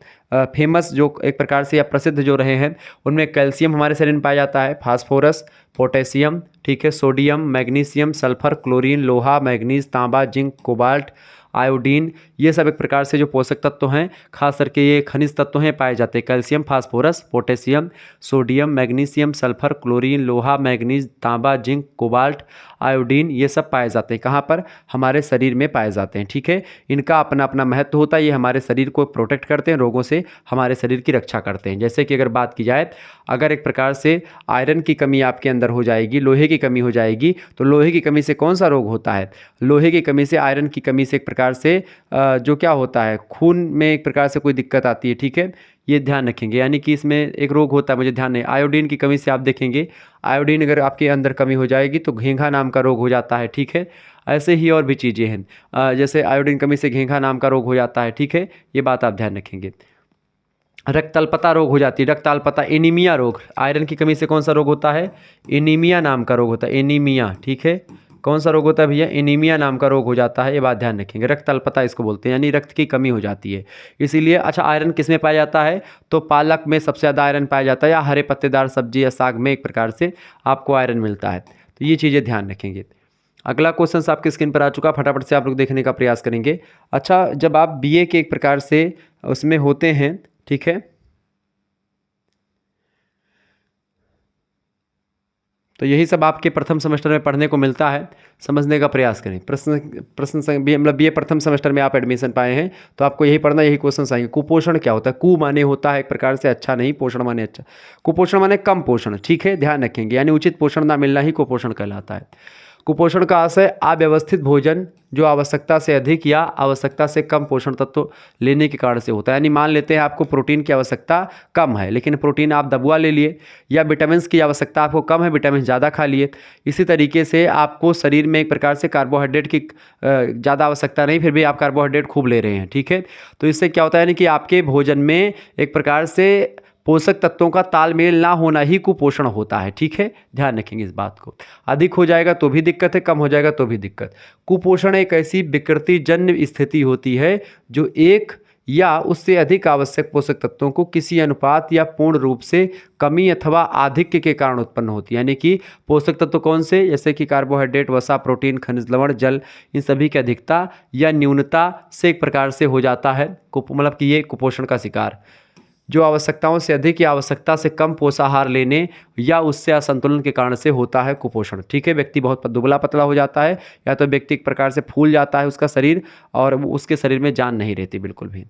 फेमस जो एक प्रकार से या प्रसिद्ध जो रहे हैं, उनमें कैल्शियम हमारे शरीर में पाया जाता है, फास्फोरस, पोटेशियम, ठीक है, सोडियम, मैग्नीशियम, सल्फर, क्लोरीन, लोहा, मैग्नीज, तांबा, जिंक, कोबाल्ट, आयोडीन, ये सब एक प्रकार से जो पोषक तत्व हैं, खास करके ये खनिज तत्व हैं, पाए जाते हैं। Calcium, phosphorus, potassium, sodium, magnesium, sulphur, chlorine, लोहा, मैग्नीज, तांबा, जिंक, कोबाल्ट, आयोडीन, ये सब पाए जाते हैं। कहाँ पर? हमारे शरीर में पाए जाते हैं, ठीक है। इनका अपना अपना महत्व होता है, ये हमारे शरीर को प्रोटेक्ट करते हैं, रोगों से हमारे शरीर की रक्षा करते हैं। जैसे कि अगर बात की जाए, अगर एक प्रकार से आयरन की कमी आपके अंदर हो जाएगी, लोहे की कमी हो जाएगी, तो लोहे की कमी से कौन सा रोग होता है? लोहे की कमी से, आयरन की कमी से एक प्रकार से जो क्या होता है, खून में एक प्रकार से कोई दिक्कत आती है, ठीक है, ये ध्यान रखेंगे। यानी कि इसमें एक रोग होता है, मुझे ध्यान नहीं, आयोडीन की कमी से आप देखेंगे, आयोडीन अगर आपके अंदर कमी हो जाएगी तो घेंघा नाम का रोग हो जाता है, ठीक है। ऐसे ही और भी चीज़ें हैं, जैसे आयोडीन कमी से घेंघा नाम का रोग हो जाता है, ठीक है, ये बात आप ध्यान रखेंगे। रक्तअल्पता रोग हो जाती है, रक्तअल्पता, एनीमिया रोग, आयरन की कमी से कौन सा रोग होता है? एनीमिया नाम का रोग होता है, एनीमिया, ठीक है। कौन सा रोग होता है भैया? एनीमिया नाम का रोग हो जाता है, ये बात ध्यान रखेंगे। रक्तअल्पता इसको बोलते हैं, यानी रक्त की कमी हो जाती है, इसीलिए। अच्छा, आयरन किस में पाया जाता है? तो पालक में सबसे ज़्यादा आयरन पाया जाता है, या हरे पत्तेदार सब्जी या साग में एक प्रकार से आपको आयरन मिलता है। तो ये चीज़ें ध्यान रखेंगे। अगला क्वेश्चन आपकी स्क्रीन पर आ चुका, फटाफट से आप लोग देखने का प्रयास करेंगे। अच्छा, जब आप बीए के एक प्रकार से उसमें होते हैं, ठीक है, तो यही सब आपके प्रथम सेमेस्टर में पढ़ने को मिलता है, समझने का प्रयास करें। मतलब बीए प्रथम सेमेस्टर में आप एडमिशन पाए हैं तो आपको यही पढ़ना, यही क्वेश्चन आएंगे। कुपोषण क्या होता है? कु माने होता है एक प्रकार से अच्छा नहीं, पोषण माने अच्छा, कुपोषण माने कम पोषण, ठीक है, ध्यान रखेंगे, यानी उचित पोषण ना मिलना ही कुपोषण कहलाता है। कुपोषण का अर्थ है अव्यवस्थित भोजन जो आवश्यकता से अधिक या आवश्यकता से कम पोषण तत्व लेने के कारण से होता है। यानी मान लेते हैं आपको प्रोटीन की आवश्यकता कम है, लेकिन प्रोटीन आप दबुआ ले लिए, या विटामिन की आवश्यकता आपको कम है, विटामिन ज़्यादा खा लिए। इसी तरीके से आपको शरीर में एक प्रकार से कार्बोहाइड्रेट की ज़्यादा आवश्यकता नहीं, फिर भी आप कार्बोहाइड्रेट खूब ले रहे हैं, ठीक है। तो इससे क्या होता है, यानी कि आपके भोजन में एक प्रकार से पोषक तत्वों का तालमेल ना होना ही कुपोषण होता है, ठीक है। ध्यान रखेंगे इस बात को। अधिक हो जाएगा तो भी दिक्कत है, कम हो जाएगा तो भी दिक्कत। कुपोषण एक ऐसी विकृतिजन्य स्थिति होती है जो एक या उससे अधिक आवश्यक पोषक तत्वों को किसी अनुपात या पूर्ण रूप से कमी अथवा आधिक्य के कारण उत्पन्न होती है। यानी कि पोषक तत्व कौन से, जैसे कि कार्बोहाइड्रेट, वसा, प्रोटीन, खनिज लवण, जल, इन सभी की अधिकता या न्यूनता से एक प्रकार से हो जाता है मतलब कि ये कुपोषण का शिकार। जो आवश्यकताओं से अधिक या आवश्यकता से कम पोषाहार लेने या उससे असंतुलन के कारण से होता है कुपोषण, ठीक है। व्यक्ति बहुत दुबला पतला हो जाता है, या तो व्यक्ति एक प्रकार से फूल जाता है उसका शरीर, और उसके शरीर में जान नहीं रहती बिल्कुल भी।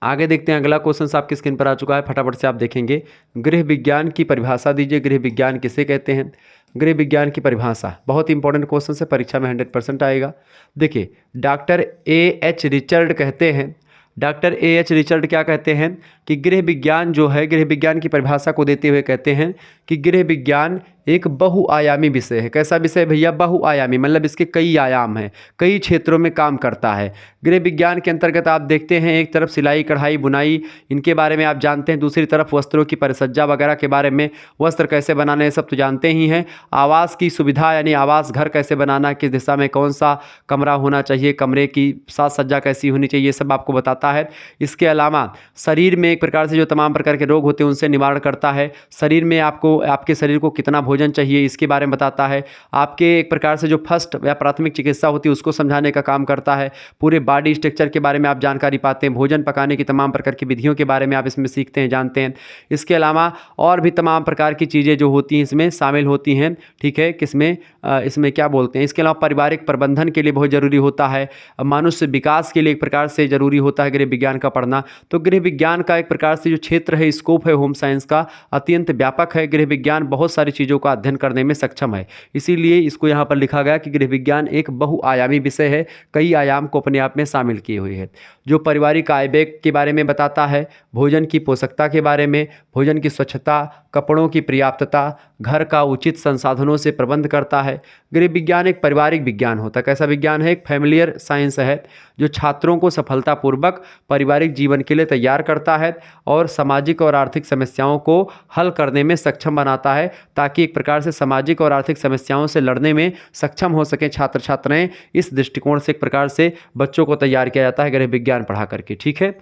आगे देखते हैं, अगला क्वेश्चन आपकी स्क्रीन पर आ चुका है, फटाफट से आप देखेंगे। गृह विज्ञान की परिभाषा दीजिए। गृह विज्ञान किसे कहते हैं? गृह विज्ञान की परिभाषा बहुत इंपॉर्टेंट क्वेश्चन है, परीक्षा में 100% आएगा। देखिए, डॉक्टर A.H. रिचर्ड कहते हैं, डॉक्टर A.H. रिचर्ड क्या कहते हैं कि गृह विज्ञान जो है, गृह विज्ञान की परिभाषा को देते हुए कहते हैं कि गृह विज्ञान एक बहुआयामी विषय है। कैसा विषय भैया? बहुआयामी, मतलब इसके कई आयाम हैं, कई क्षेत्रों में काम करता है। गृह विज्ञान के अंतर्गत आप देखते हैं, एक तरफ सिलाई, कढ़ाई, बुनाई, इनके बारे में आप जानते हैं, दूसरी तरफ वस्त्रों की परिसज्जा वगैरह के बारे में, वस्त्र कैसे बनाने हैं सब तो जानते ही हैं। आवास की सुविधा, यानी आवास घर कैसे बनाना, किस दिशा में कौन सा कमरा होना चाहिए, कमरे की साज सज्जा कैसी होनी चाहिए, ये सब आपको बताता है। इसके अलावा शरीर में एक प्रकार से जो तमाम प्रकार के रोग होते हैं उनसे निवारण करता है। शरीर में आपको, आपके शरीर को कितना भोजन चाहिए इसके बारे में बताता है। आपके एक प्रकार से जो फर्स्ट या प्राथमिक चिकित्सा होती है उसको समझाने का काम करता है। पूरे बॉडी स्ट्रक्चर के बारे में आप जानकारी पाते हैं। भोजन पकाने की तमाम प्रकार की विधियों के बारे में आप इसमें सीखते हैं, जानते हैं। इसके अलावा और भी तमाम प्रकार की चीज़ें जो होती हैं इसमें शामिल होती हैं, ठीक है। किसमें? इसमें क्या बोलते हैं, इसके अलावा पारिवारिक प्रबंधन के लिए बहुत ज़रूरी होता है। मनुष्य विकास के लिए एक प्रकार से ज़रूरी होता है गृह विज्ञान का पढ़ना। तो गृह विज्ञान का एक प्रकार से जो क्षेत्र है, स्कोप है होम साइंस का, अत्यंत व्यापक है। गृह विज्ञान बहुत सारी चीज़ों का अध्ययन करने में सक्षम है, इसीलिए इसको यहाँ पर लिखा गया कि गृह विज्ञान एक बहुआयामी विषय है, कई आयाम को अपने आप में शामिल किए हुए है। जो पारिवारिक आय व्यय के बारे में बताता है, भोजन की पोषकता के बारे में, भोजन की स्वच्छता, कपड़ों की पर्याप्तता, घर का उचित संसाधनों से प्रबंध करता है। गृह विज्ञान एक पारिवारिक विज्ञान होता है। कैसा विज्ञान है? एक फैमिलियर साइंस है, जो छात्रों को सफलतापूर्वक पारिवारिक जीवन के लिए तैयार करता है और सामाजिक और आर्थिक समस्याओं को हल करने में सक्षम बनाता है, ताकि एक प्रकार से सामाजिक और आर्थिक समस्याओं से लड़ने में सक्षम हो सकें छात्र छात्राएं। इस दृष्टिकोण से एक प्रकार से बच्चों को तैयार किया जाता है गृह विज्ञान पढ़ा करके, ठीक है।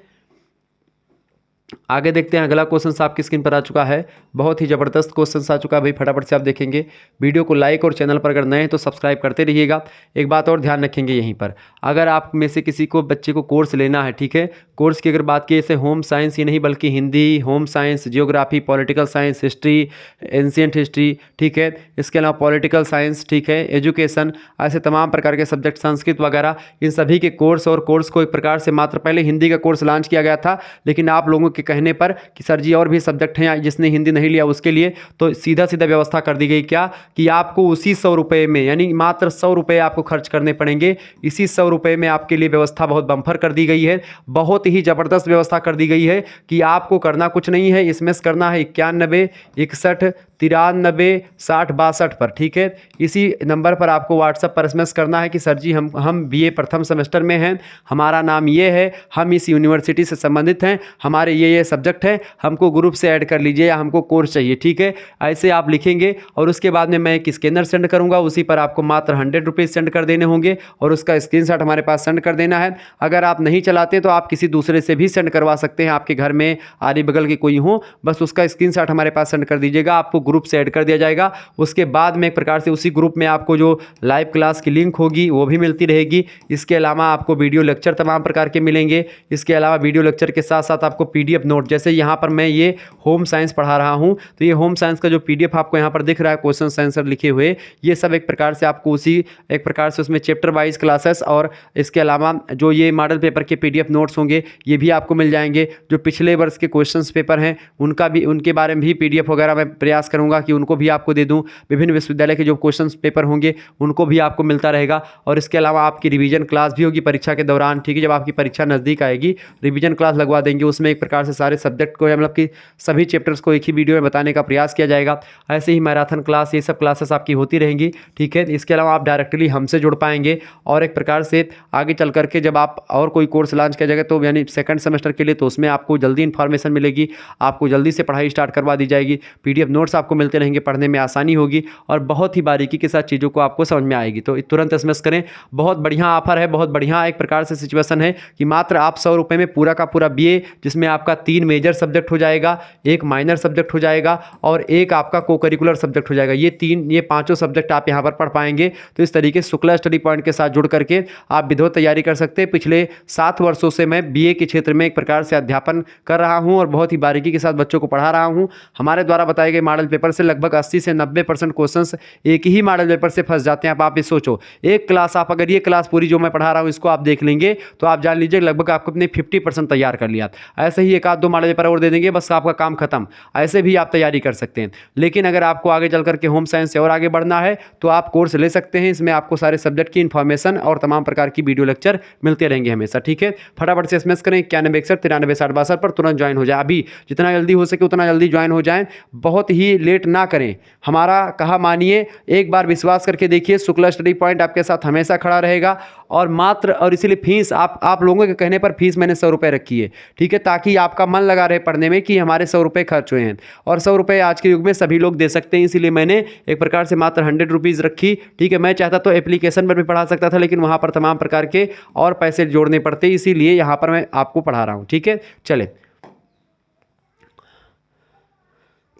आगे देखते हैं, अगला क्वेश्चन आपकी स्क्रीन पर आ चुका है, बहुत ही ज़बरदस्त क्वेश्चन आ चुका है भाई, फटाफट से आप देखेंगे। वीडियो को लाइक और चैनल पर अगर नए हैं तो सब्सक्राइब करते रहिएगा। एक बात और ध्यान रखेंगे यहीं पर, अगर आप में से किसी को बच्चे को कोर्स लेना है, ठीक है, कोर्स की अगर बात की जैसे होम साइंस ही नहीं बल्कि Hindi, home science, geography, political science, history, ancient history, ठीक है, इसके अलावा पॉलिटिकल साइंस, ठीक है, एजुकेशन, ऐसे तमाम प्रकार के सब्जेक्ट, संस्कृत वगैरह, इन सभी के कोर्स और कोर्स को एक प्रकार से मात्र पहले हिंदी का कोर्स लॉन्च किया गया था, लेकिन आप लोगों के कहने पर कि सर जी और भी सब्जेक्ट हैं, जिसने हिंदी नहीं लिया उसके लिए, तो सीधा सीधा व्यवस्था कर दी गई क्या कि आपको उसी 100 रुपये में, यानी मात्र 100 रुपये आपको खर्च करने पड़ेंगे। इसी 100 रुपये में आपके लिए व्यवस्था बहुत बम्पर कर दी गई है, बहुत ही ज़बरदस्त व्यवस्था कर दी गई है कि आपको करना कुछ नहीं है, इसमें करना है 91 61 93 60 62 पर, ठीक है। इसी नंबर पर आपको व्हाट्सएप पर एसएमएस करना है कि सर जी हम बीए प्रथम सेमेस्टर में हैं, हमारा नाम ये है, हम इस यूनिवर्सिटी से संबंधित हैं, हमारे ये सब्जेक्ट है, हमको ग्रुप से ऐड कर लीजिए या हमको कोर्स चाहिए, ठीक है। ऐसे आप लिखेंगे और उसके बाद में मैं एक स्कैनर सेंड करूंगा, उसी पर आपको मात्र 100 रुपीज़ सेंड कर देने होंगे और उसका स्क्रीनशॉट हमारे पास सेंड कर देना है। अगर आप नहीं चलाते तो आप किसी दूसरे से भी सेंड करवा सकते हैं, आपके घर में आरी बगल के कोई हो, बस उसका स्क्रीनशॉट हमारे पास सेंड कर दीजिएगा, आपको ग्रुप से ऐड कर दिया जाएगा। उसके बाद में एक प्रकार से उसी ग्रुप में आपको जो लाइव क्लास की लिंक होगी वो भी मिलती रहेगी। इसके अलावा आपको वीडियो लेक्चर तमाम प्रकार के मिलेंगे। इसके अलावा वीडियो लेक्चर के साथ साथ आपको पीडीएफ नोट, जैसे यहाँ पर मैं ये होम साइंस पढ़ा रहा हूँ तो ये होम साइंस का जो पीडीएफ आपको यहाँ पर दिख रहा है, क्वेश्चन आंसर लिखे हुए, ये सब एक प्रकार से आपको उसी एक प्रकार से उसमें चैप्टर वाइज क्लासेस और इसके अलावा जो ये मॉडल पेपर के पीडीएफ नोट्स होंगे ये भी आपको मिल जाएंगे। जो पिछले वर्ष के क्वेश्चन पेपर हैं उनका भी, उनके बारे में भी पीडीएफ वगैरह मैं प्रयास करूँगा कि उनको भी आपको दे दूँ। विभिन्न विश्वविद्यालय के जो क्वेश्चन पेपर होंगे उनको भी आपको मिलता रहेगा। और इसके अलावा आपकी रिवीजन क्लास भी होगी परीक्षा के दौरान, ठीक है। जब आपकी परीक्षा नज़दीक आएगी रिवीजन क्लास लगवा देंगे, उसमें एक प्रकार से सारे सब्जेक्ट को मतलब कि सभी चैप्टर्स को एक ही वीडियो में बताने का प्रयास किया जाएगा। ऐसे ही मैराथन क्लास, ये सब क्लासेस आपकी होती रहेंगी, ठीक है। इसके अलावा आप डायरेक्टली हमसे जुड़ पाएंगे और एक प्रकार से आगे चल करके जब आप और कोई कोर्स लॉन्च किया जाएगा तो यानी सेकंड सेमेस्टर के लिए, तो उसमें आपको जल्दी इन्फॉर्मेशन मिलेगी, आपको जल्दी से पढ़ाई स्टार्ट करवा दी जाएगी। PDF नोट्स आपको मिलते रहेंगे, पढ़ने में आसानी होगी और बहुत ही बारीकी के साथ चीज़ों को आपको समझ में आएगी। तो तुरंत SMS करें। बहुत बढ़िया ऑफर है, बहुत बढ़िया एक प्रकार से सिचुएशन है कि मात्र आप 100 रुपये में पूरा का पूरा BA, जिसमें आपका 3 मेजर सब्जेक्ट हो जाएगा, 1 माइनर सब्जेक्ट हो जाएगा और 1 आपका को करिकुलर सब्जेक्ट हो जाएगा। ये पाँचों सब्जेक्ट आप यहाँ पर पढ़ पाएंगे। तो इस तरीके से शुक्ला स्टडी पॉइंट के साथ जुड़ करके आप विधिवत तैयारी कर सकते हैं। पिछले 7 वर्षों से मैं BA के क्षेत्र में एक प्रकार से अध्यापन कर रहा हूँ और बहुत ही बारीकी के साथ बच्चों को पढ़ा रहा हूँ। हमारे द्वारा बताए गए मॉडल पेपर से लगभग 80 से 90% क्वेश्चंस एक ही मॉडल पेपर से फंस जाते हैं। अब आप ये सोचो, एक क्लास आप अगर ये क्लास पूरी जो मैं पढ़ा रहा हूँ इसको आप देख लेंगे तो आप जान लीजिए लगभग आपको अपने 50% तैयार कर लिया। ऐसे ही 1-2 मॉडल पेपर और दे देंगे, बस आपका काम खत्म। ऐसे भी आप तैयारी कर सकते हैं। लेकिन अगर आपको आगे चल करके होम साइंस से और आगे बढ़ना है तो आप कोर्स ले सकते हैं। इसमें आपको सारे सब्जेक्ट की इन्फॉर्मेशन और तमाम प्रकार की वीडियो लेक्चर मिलते रहेंगे हमेशा, ठीक है। फटाफट से SMS करें 9161 93 60 62 पर, तुरंत ज्वाइन हो जाए। अभी जितना जल्दी हो सके उतना जल्दी ज्वाइन हो जाएं, बहुत ही लेट ना करें। हमारा कहा मानिए, एक बार विश्वास करके देखिए, शुक्ला स्टडी पॉइंट आपके साथ हमेशा खड़ा रहेगा। और मात्र और इसीलिए फीस आप लोगों के कहने पर फीस मैंने 100 रुपये रखी है, ठीक है, ताकि आपका मन लगा रहे पढ़ने में कि हमारे 100 रुपये खर्च हुए हैं। और 100 रुपये आज के युग में सभी लोग दे सकते हैं, इसीलिए मैंने एक प्रकार से मात्र 100 रुपीज़ रखी, ठीक है। मैं चाहता तो एप्लीकेशन पर भी पढ़ा सकता था, लेकिन वहाँ पर तमाम प्रकार के और पैसे जोड़ने पड़ते, इसीलिए यहाँ पर मैं आपको पढ़ा रहा हूँ, ठीक है। चले,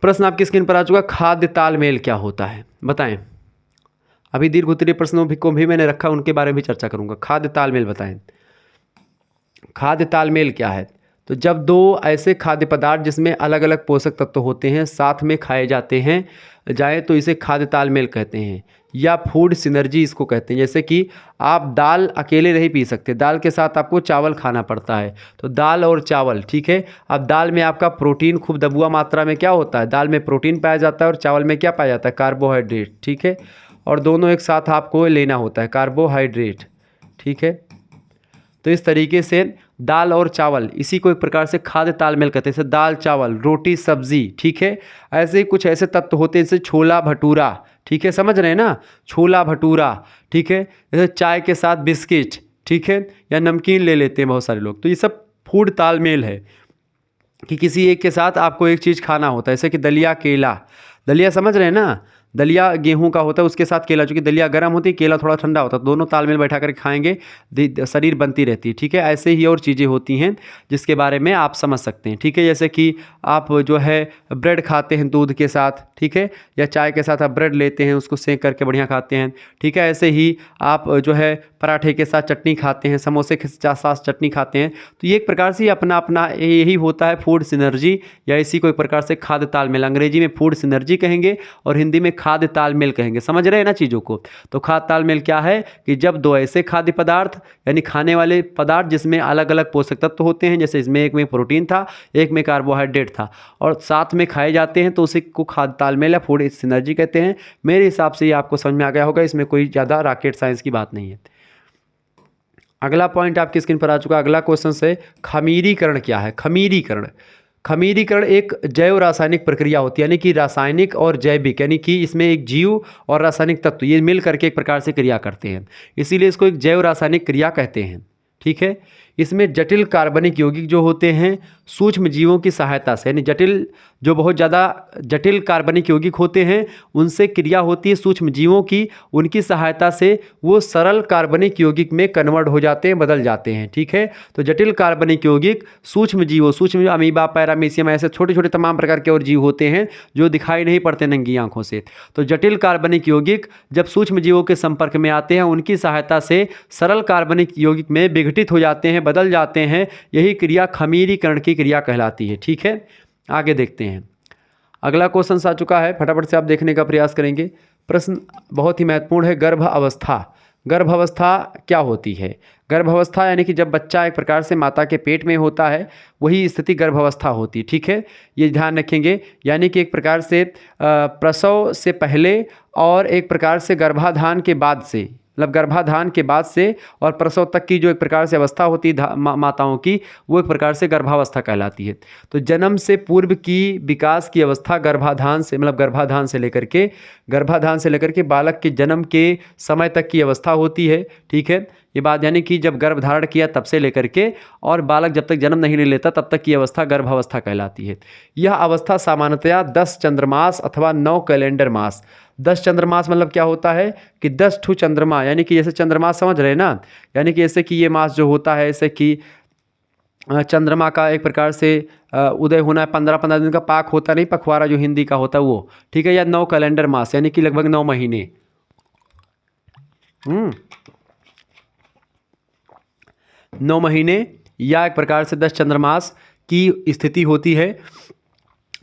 प्रश्न आपकी स्क्रीन पर आ चुका। खाद्य तालमेल क्या होता है बताएं। अभी दीर्घ उत्तरीय प्रश्नों को भी मैंने रखा, उनके बारे में भी चर्चा करूंगा। खाद्य तालमेल बताएं, खाद्य तालमेल क्या है। तो जब 2 ऐसे खाद्य पदार्थ जिसमें अलग अलग पोषक तत्व होते हैं साथ में खाए जाते हैं जाए तो इसे खाद्य तालमेल कहते हैं, या फूड सिनर्जी इसको कहते हैं। जैसे कि आप दाल अकेले नहीं पी सकते, दाल के साथ आपको चावल खाना पड़ता है। तो दाल और चावल, ठीक है। अब दाल में आपका प्रोटीन खूब दबुआ मात्रा में क्या होता है, दाल में प्रोटीन पाया जाता है और चावल में क्या पाया जाता है, कार्बोहाइड्रेट, ठीक है। और दोनों एक साथ आपको लेना होता है, कार्बोहाइड्रेट, ठीक है। तो इस तरीके से दाल और चावल, इसी को एक प्रकार से खाद्य तालमेल कहते हैं। जैसे दाल चावल, रोटी सब्जी, ठीक है। ऐसे ही कुछ ऐसे तत्व होते हैं जैसे छोला भटूरा, ठीक है, समझ रहे हैं ना, छोला भटूरा, ठीक है। जैसे चाय के साथ बिस्किट, ठीक है, या नमकीन ले लेते हैं बहुत सारे लोग। तो ये सब फूड तालमेल है कि किसी एक के साथ आपको एक चीज़ खाना होता है। जैसे कि दलिया केला, दलिया समझ रहे हैं ना, दलिया गेहूं का होता है, उसके साथ केला, चूँकि दलिया गर्म होती है, केला थोड़ा ठंडा होता है, दोनों तालमेल बैठा कर खाएंगे, शरीर बनती रहती है, ठीक है। ऐसे ही और चीज़ें होती हैं जिसके बारे में आप समझ सकते हैं, ठीक है। जैसे कि आप जो है ब्रेड खाते हैं दूध के साथ, ठीक है, या चाय के साथ आप ब्रेड लेते हैं, उसको सेंक करके बढ़िया खाते हैं, ठीक है। ऐसे ही आप जो है पराठे के साथ चटनी खाते हैं, समोसे के साथ चटनी खाते हैं। तो ये एक प्रकार से अपना अपना यही होता है फूड सिनर्जी, या इसी को एक प्रकार से खाद्य तालमेल, अंग्रेजी में फूड सिनर्जी कहेंगे और हिंदी में खाद्य तालमेल कहेंगे। समझ रहे हैं ना चीज़ों को। तो खाद्य तालमेल क्या है कि जब 2 ऐसे खाद्य पदार्थ यानी खाने वाले पदार्थ जिसमें अलग अलग पोषक तत्व होते हैं, जैसे इसमें एक में प्रोटीन था, एक में कार्बोहाइड्रेट था, और साथ में खाए जाते हैं, तो उसी को खाद्य तालमेल या फूड सिनर्जी कहते हैं। मेरे हिसाब से ये आपको समझ में आ गया होगा, इसमें कोई ज़्यादा रॉकेट साइंस की बात नहीं है। अगला पॉइंट आपकी स्क्रीन पर आ चुका। अगला क्वेश्चन है खमीरीकरण क्या है। खमीरीकरण एक जैव रासायनिक प्रक्रिया होती है, यानी कि रासायनिक और जैविक, यानी कि इसमें एक जीव और रासायनिक तत्व ये मिल करके एक प्रकार से क्रिया करते हैं, इसीलिए इसको एक जैव रासायनिक क्रिया कहते हैं, ठीक है। इसमें जटिल कार्बनिक यौगिक जो होते हैं सूक्ष्म जीवों की सहायता से, यानी जटिल जो बहुत ज़्यादा जटिल कार्बनिक यौगिक होते हैं उनसे क्रिया होती है सूक्ष्म जीवों की, उनकी सहायता से वो सरल कार्बनिक यौगिक में कन्वर्ट हो जाते हैं, बदल जाते हैं, ठीक है। तो जटिल कार्बनिक यौगिक सूक्ष्म जीवों, अमीबा, पैरामीशियम, ऐसे छोटे छोटे तमाम प्रकार के और जीव होते हैं जो दिखाई नहीं पड़ते नंगी आंखों से। तो जटिल कार्बनिक यौगिक जब सूक्ष्म जीवों के संपर्क में आते हैं उनकी सहायता से सरल कार्बनिक यौगिक में विघटित हो जाते हैं, बदल जाते हैं। यही क्रिया खमीरीकरण की क्रिया कहलाती है, ठीक है। आगे देखते हैं। अगला क्वेश्चन आ चुका है, फटाफट से आप देखने का प्रयास करेंगे। प्रश्न बहुत ही महत्वपूर्ण है। गर्भ अवस्था, गर्भावस्था क्या होती है? गर्भावस्था यानी कि जब बच्चा एक प्रकार से माता के पेट में होता है, वही स्थिति गर्भावस्था होती है, ठीक है। ये ध्यान रखेंगे, यानी कि एक प्रकार से प्रसव से पहले और एक प्रकार से गर्भाधान के बाद से, मतलब गर्भाधान के बाद से और प्रसव तक की जो एक प्रकार से अवस्था होती है माताओं की, वो एक प्रकार से गर्भावस्था कहलाती है। तो जन्म से पूर्व की विकास की अवस्था गर्भाधान से, मतलब गर्भाधान से लेकर के बालक के जन्म के समय तक की अवस्था होती है, ठीक है। ये बात यानी कि जब गर्भ धारण किया तब से लेकर के और बालक जब तक जन्म नहीं ले लेता तब तक की अवस्था गर्भावस्था कहलाती है। यह अवस्था सामान्यतया 10 चंद्रमास अथवा 9 कैलेंडर मास, 10 चंद्रमास मतलब क्या होता है कि 10 ठू चंद्रमा, यानी कि जैसे चंद्रमास समझ रहे हैं ना, यानी कि जैसे कि ये मास जो होता है, जैसे कि चंद्रमा का एक प्रकार से उदय होना है, 15-15 दिन का पाक होता नहीं, पखवाड़ा जो हिंदी का होता है वो, ठीक है। या 9 कैलेंडर मास यानी कि लगभग 9 महीने। 9 महीने या एक प्रकार से 10 चंद्रमास की स्थिति होती है।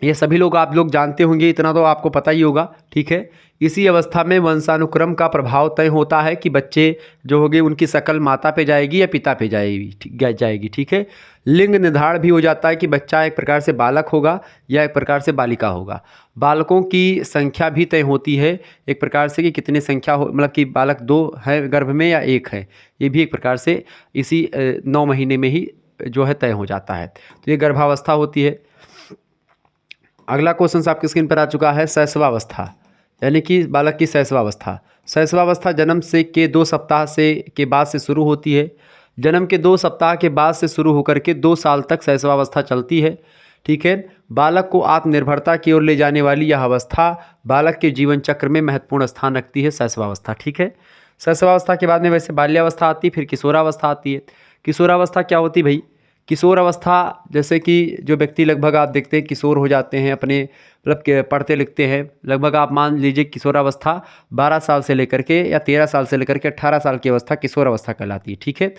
ये सभी लोग आप लोग जानते होंगे, इतना तो आपको पता ही होगा, ठीक है। इसी अवस्था में वंशानुक्रम का प्रभाव तय होता है कि बच्चे जो होंगे उनकी शकल माता पे जाएगी या पिता पे जाएगी, ठीक है। लिंग निर्धारण भी हो जाता है कि बच्चा एक प्रकार से बालक होगा या एक प्रकार से बालिका होगा। बालकों की संख्या भी तय होती है एक प्रकार से कि कितनी संख्या हो, मतलब कि बालक 2 है गर्भ में या 1 है, ये भी एक प्रकार से इसी 9 महीने में ही जो है तय हो जाता है। तो ये गर्भावस्था होती है। अगला क्वेश्चन आपकी स्क्रीन पर आ चुका है, शैशवावस्था, यानी कि बालक की शैशवावस्था। शैशवावस्था जन्म से के 2 सप्ताह से के बाद से शुरू होती है। जन्म के 2 सप्ताह के बाद से शुरू होकर के 2 साल तक शैशवावस्था चलती है, ठीक है। बालक को आत्मनिर्भरता की ओर ले जाने वाली यह अवस्था बालक के जीवन चक्र में महत्वपूर्ण स्थान रखती है, शैशवावस्था, ठीक है। शैशवावस्था के बाद में वैसे बाल्यावस्था आती है, फिर किशोरावस्था आती है। किशोरावस्था क्या होती है भाई? किशोर अवस्था जैसे कि जो व्यक्ति लगभग आप देखते हैं किशोर हो जाते हैं अपने, मतलब के पढ़ते लिखते हैं, लगभग आप मान लीजिए किशोरावस्था 12 साल से लेकर के या 13 साल से लेकर के 18 साल की अवस्था किशोर अवस्था कहलाती है, ठीक है।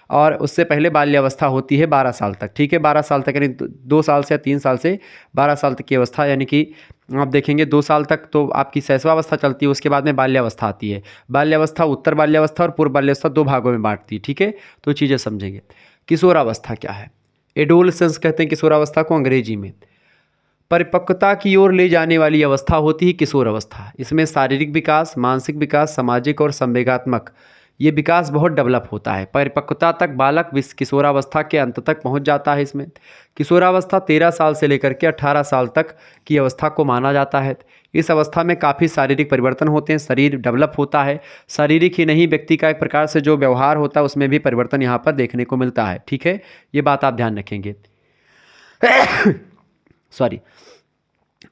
और उससे पहले बाल्यावस्था होती है 12 साल तक, ठीक है। 12 साल तक यानी 2 साल से या 3 साल से 12 साल तक की अवस्था, यानी कि आप देखेंगे 2 साल तक तो आपकी शैशवावस्था चलती है, उसके बाद में बाल्यावस्था आती है। बाल्यावस्था उत्तर बाल्यावस्था और पूर्व बाल्यावस्था 2 भागों में बांटती है, ठीक है। तो चीज़ें समझेंगे। किशोरावस्था क्या है? एडोलसेंस कहते हैं किशोरावस्था को अंग्रेजी में। परिपक्वता की ओर ले जाने वाली अवस्था होती है किशोर अवस्था। इसमें शारीरिक विकास, मानसिक विकास, सामाजिक और संवेगात्मक ये विकास बहुत डेवलप होता है। परिपक्वता तक बालक किशोरावस्था के अंत तक पहुंच जाता है। इसमें किशोरावस्था 13 साल से लेकर के 18 साल तक की अवस्था को माना जाता है। इस अवस्था में काफ़ी शारीरिक परिवर्तन होते हैं, शरीर डेवलप होता है। शारीरिक ही नहीं, व्यक्ति का एक प्रकार से जो व्यवहार होता है उसमें भी परिवर्तन यहाँ पर देखने को मिलता है, ठीक है। ये बात आप ध्यान रखेंगे। सॉरी।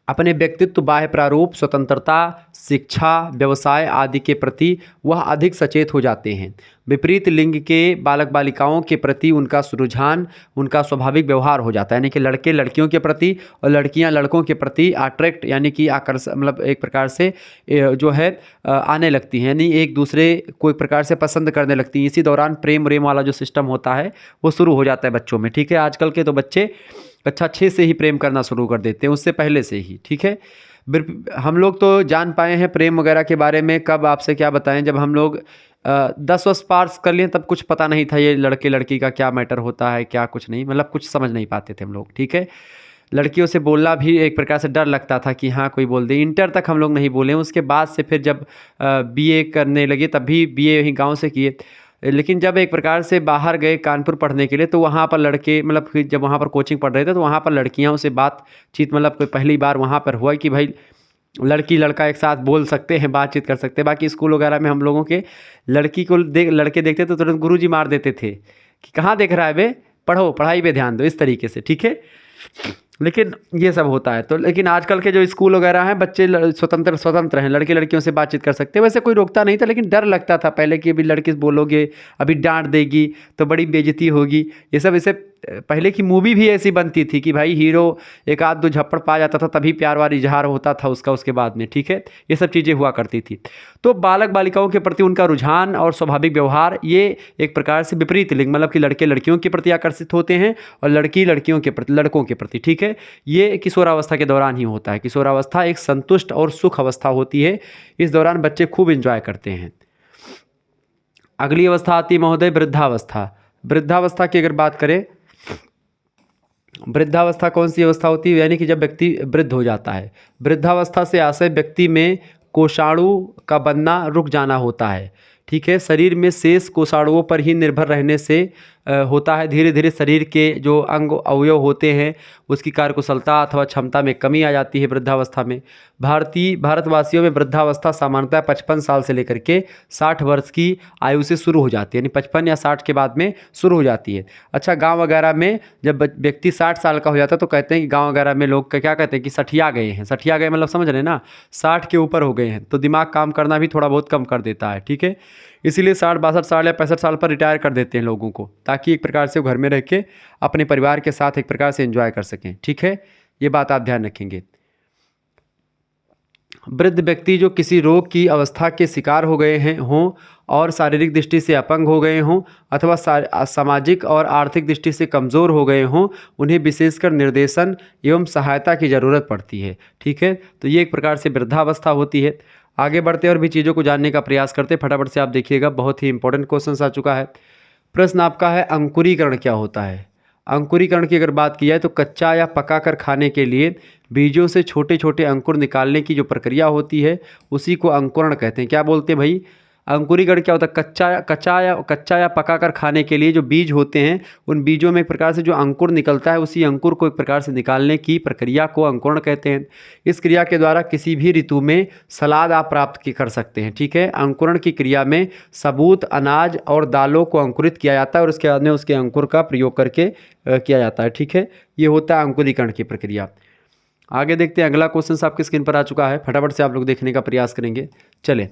अपने व्यक्तित्व, बाह्य प्रारूप, स्वतंत्रता, शिक्षा, व्यवसाय आदि के प्रति वह अधिक सचेत हो जाते हैं। विपरीत लिंग के बालक बालिकाओं के प्रति उनका रुझान, उनका स्वाभाविक व्यवहार हो जाता है, यानी कि लड़के लड़कियों के प्रति और लड़कियां लड़कों के प्रति अट्रैक्ट, यानी कि आकर्षण, मतलब एक प्रकार से जो है आने लगती हैं, यानी एक दूसरे को एक प्रकार से पसंद करने लगती हैं। इसी दौरान प्रेम प्रेम वाला जो सिस्टम होता है वो शुरू हो जाता है बच्चों में, ठीक है। आजकल के तो बच्चे कक्षा 6 से ही प्रेम करना शुरू कर देते हैं, उससे पहले से ही, ठीक है। हम लोग तो जान पाए हैं प्रेम वगैरह के बारे में, कब आपसे क्या बताएं, जब हम लोग 10 वर्ष पार कर लिए तब कुछ पता नहीं था ये लड़के लड़की का क्या मैटर होता है, क्या कुछ नहीं, मतलब कुछ समझ नहीं पाते थे हम लोग, ठीक है। लड़कियों से बोलना भी एक प्रकार से डर लगता था कि हाँ कोई बोल दे। इंटर तक हम लोग नहीं बोले, उसके बाद से फिर जब बीए करने लगे तब भी बीए वहीं गाँव से किए। लेकिन जब एक प्रकार से बाहर गए कानपुर पढ़ने के लिए तो वहाँ पर लड़के, मतलब कि जब वहाँ पर कोचिंग पढ़ रहे थे तो वहाँ पर लड़कियों से बातचीत, मतलब कोई पहली बार वहाँ पर हुआ कि भाई लड़की लड़का एक साथ बोल सकते हैं, बातचीत कर सकते हैं। बाकी स्कूल वगैरह में हम लोगों के लड़की को लड़के देखते तो तुरंत गुरुजी मार देते थे कि कहाँ देख रहा है बे, पढ़ो, पढ़ाई पे ध्यान दो, इस तरीके से, ठीक है। लेकिन ये सब होता है तो, लेकिन आजकल के जो स्कूल वगैरह हैं बच्चे स्वतंत्र हैं, लड़के लड़कियों से बातचीत कर सकते हैं। वैसे कोई रोकता नहीं था, लेकिन डर लगता था पहले कि अभी लड़की से बोलोगे, अभी डांट देगी तो बड़ी बेइज्जती होगी। ये सब इसे पहले की मूवी भी ऐसी बनती थी कि भाई हीरो एक आध दो झप्पड़ पा जाता था तभी प्यार वाला इजहार होता था उसका, उसके बाद में, ठीक है। ये सब चीज़ें हुआ करती थी। तो बालक बालिकाओं के प्रति उनका रुझान और स्वाभाविक व्यवहार ये एक प्रकार से विपरीत लिंग, मतलब कि लड़के लड़कियों के प्रति आकर्षित होते हैं और लड़की लड़कियों के प्रति, लड़कों के प्रति, ठीक है। ये किशोरावस्था के दौरान ही होता है। किशोरावस्था एक संतुष्ट और सुख अवस्था होती है। इस दौरान बच्चे खूब एंजॉय करते हैं। अगली अवस्था आती है महोदय वृद्धावस्था। वृद्धावस्था की अगर बात करें, वृद्धावस्था कौन सी अवस्था होती है? यानी कि जब व्यक्ति वृद्ध हो जाता है। वृद्धावस्था से आशय व्यक्ति में कोषाणु का बनना रुक जाना होता है। ठीक है, शरीर में शेष कोषाणुओं पर ही निर्भर रहने से होता है। धीरे धीरे शरीर के जो अंग अवयव होते हैं उसकी कार्यकुशलता अथवा क्षमता में कमी आ जाती है वृद्धावस्था में। भारतवासियों में वृद्धावस्था सामान्यतः 55 साल से लेकर के 60 वर्ष की आयु से शुरू हो जाती है, यानी 55 या 60 के बाद में शुरू हो जाती है। अच्छा, गांव वगैरह में जब व्यक्ति 60 साल का हो जाता है तो कहते हैं कि गांव वगैरह में लोग क्या कहते हैं कि सठिया गए हैं। सठिया गए मतलब समझ रहे हैं ना, 60 के ऊपर हो गए हैं, तो दिमाग काम करना भी थोड़ा बहुत कम कर देता है। ठीक है, इसीलिए 60, 62 साल या 65 साल पर रिटायर कर देते हैं लोगों को, ताकि एक प्रकार से वो घर में रह के अपने परिवार के साथ एक प्रकार से एंजॉय कर सकें। ठीक है, ये बात आप ध्यान रखेंगे। वृद्ध व्यक्ति जो किसी रोग की अवस्था के शिकार हो गए हैं हों और शारीरिक दृष्टि से अपंग हो गए हों अथवा सामाजिक और आर्थिक दृष्टि से कमज़ोर हो गए हों, उन्हें विशेषकर निर्देशन एवं सहायता की ज़रूरत पड़ती है। ठीक है, तो ये एक प्रकार से वृद्धावस्था होती है। आगे बढ़ते और भी चीज़ों को जानने का प्रयास करते, फटाफट से आप देखिएगा, बहुत ही इंपॉर्टेंट क्वेश्चन आ चुका है। प्रश्न आपका है अंकुरीकरण क्या होता है? अंकुरीकरण की अगर बात की जाए तो कच्चा या पका कर खाने के लिए बीजों से छोटे छोटे अंकुर निकालने की जो प्रक्रिया होती है उसी को अंकुरण कहते हैं। क्या बोलते हैं भाई? अंकुरीकरण क्या होता है? कच्चा या पका कर खाने के लिए जो बीज होते हैं उन बीजों में एक प्रकार से जो अंकुर निकलता है उसी अंकुर को एक प्रकार से निकालने की प्रक्रिया को अंकुरण कहते हैं। इस क्रिया के द्वारा किसी भी ऋतु में सलाद आप प्राप्त कर सकते हैं। ठीक है, अंकुरण की क्रिया में सबूत अनाज और दालों को अंकुरित किया जाता है और उसके बाद में उसके अंकुर का प्रयोग करके किया जाता है। ठीक है, ये होता है अंकुरीकरण की प्रक्रिया। आगे देखते हैं, अगला क्वेश्चन आपकी स्क्रीन पर आ चुका है, फटाफट से आप लोग देखने का प्रयास करेंगे। चलें,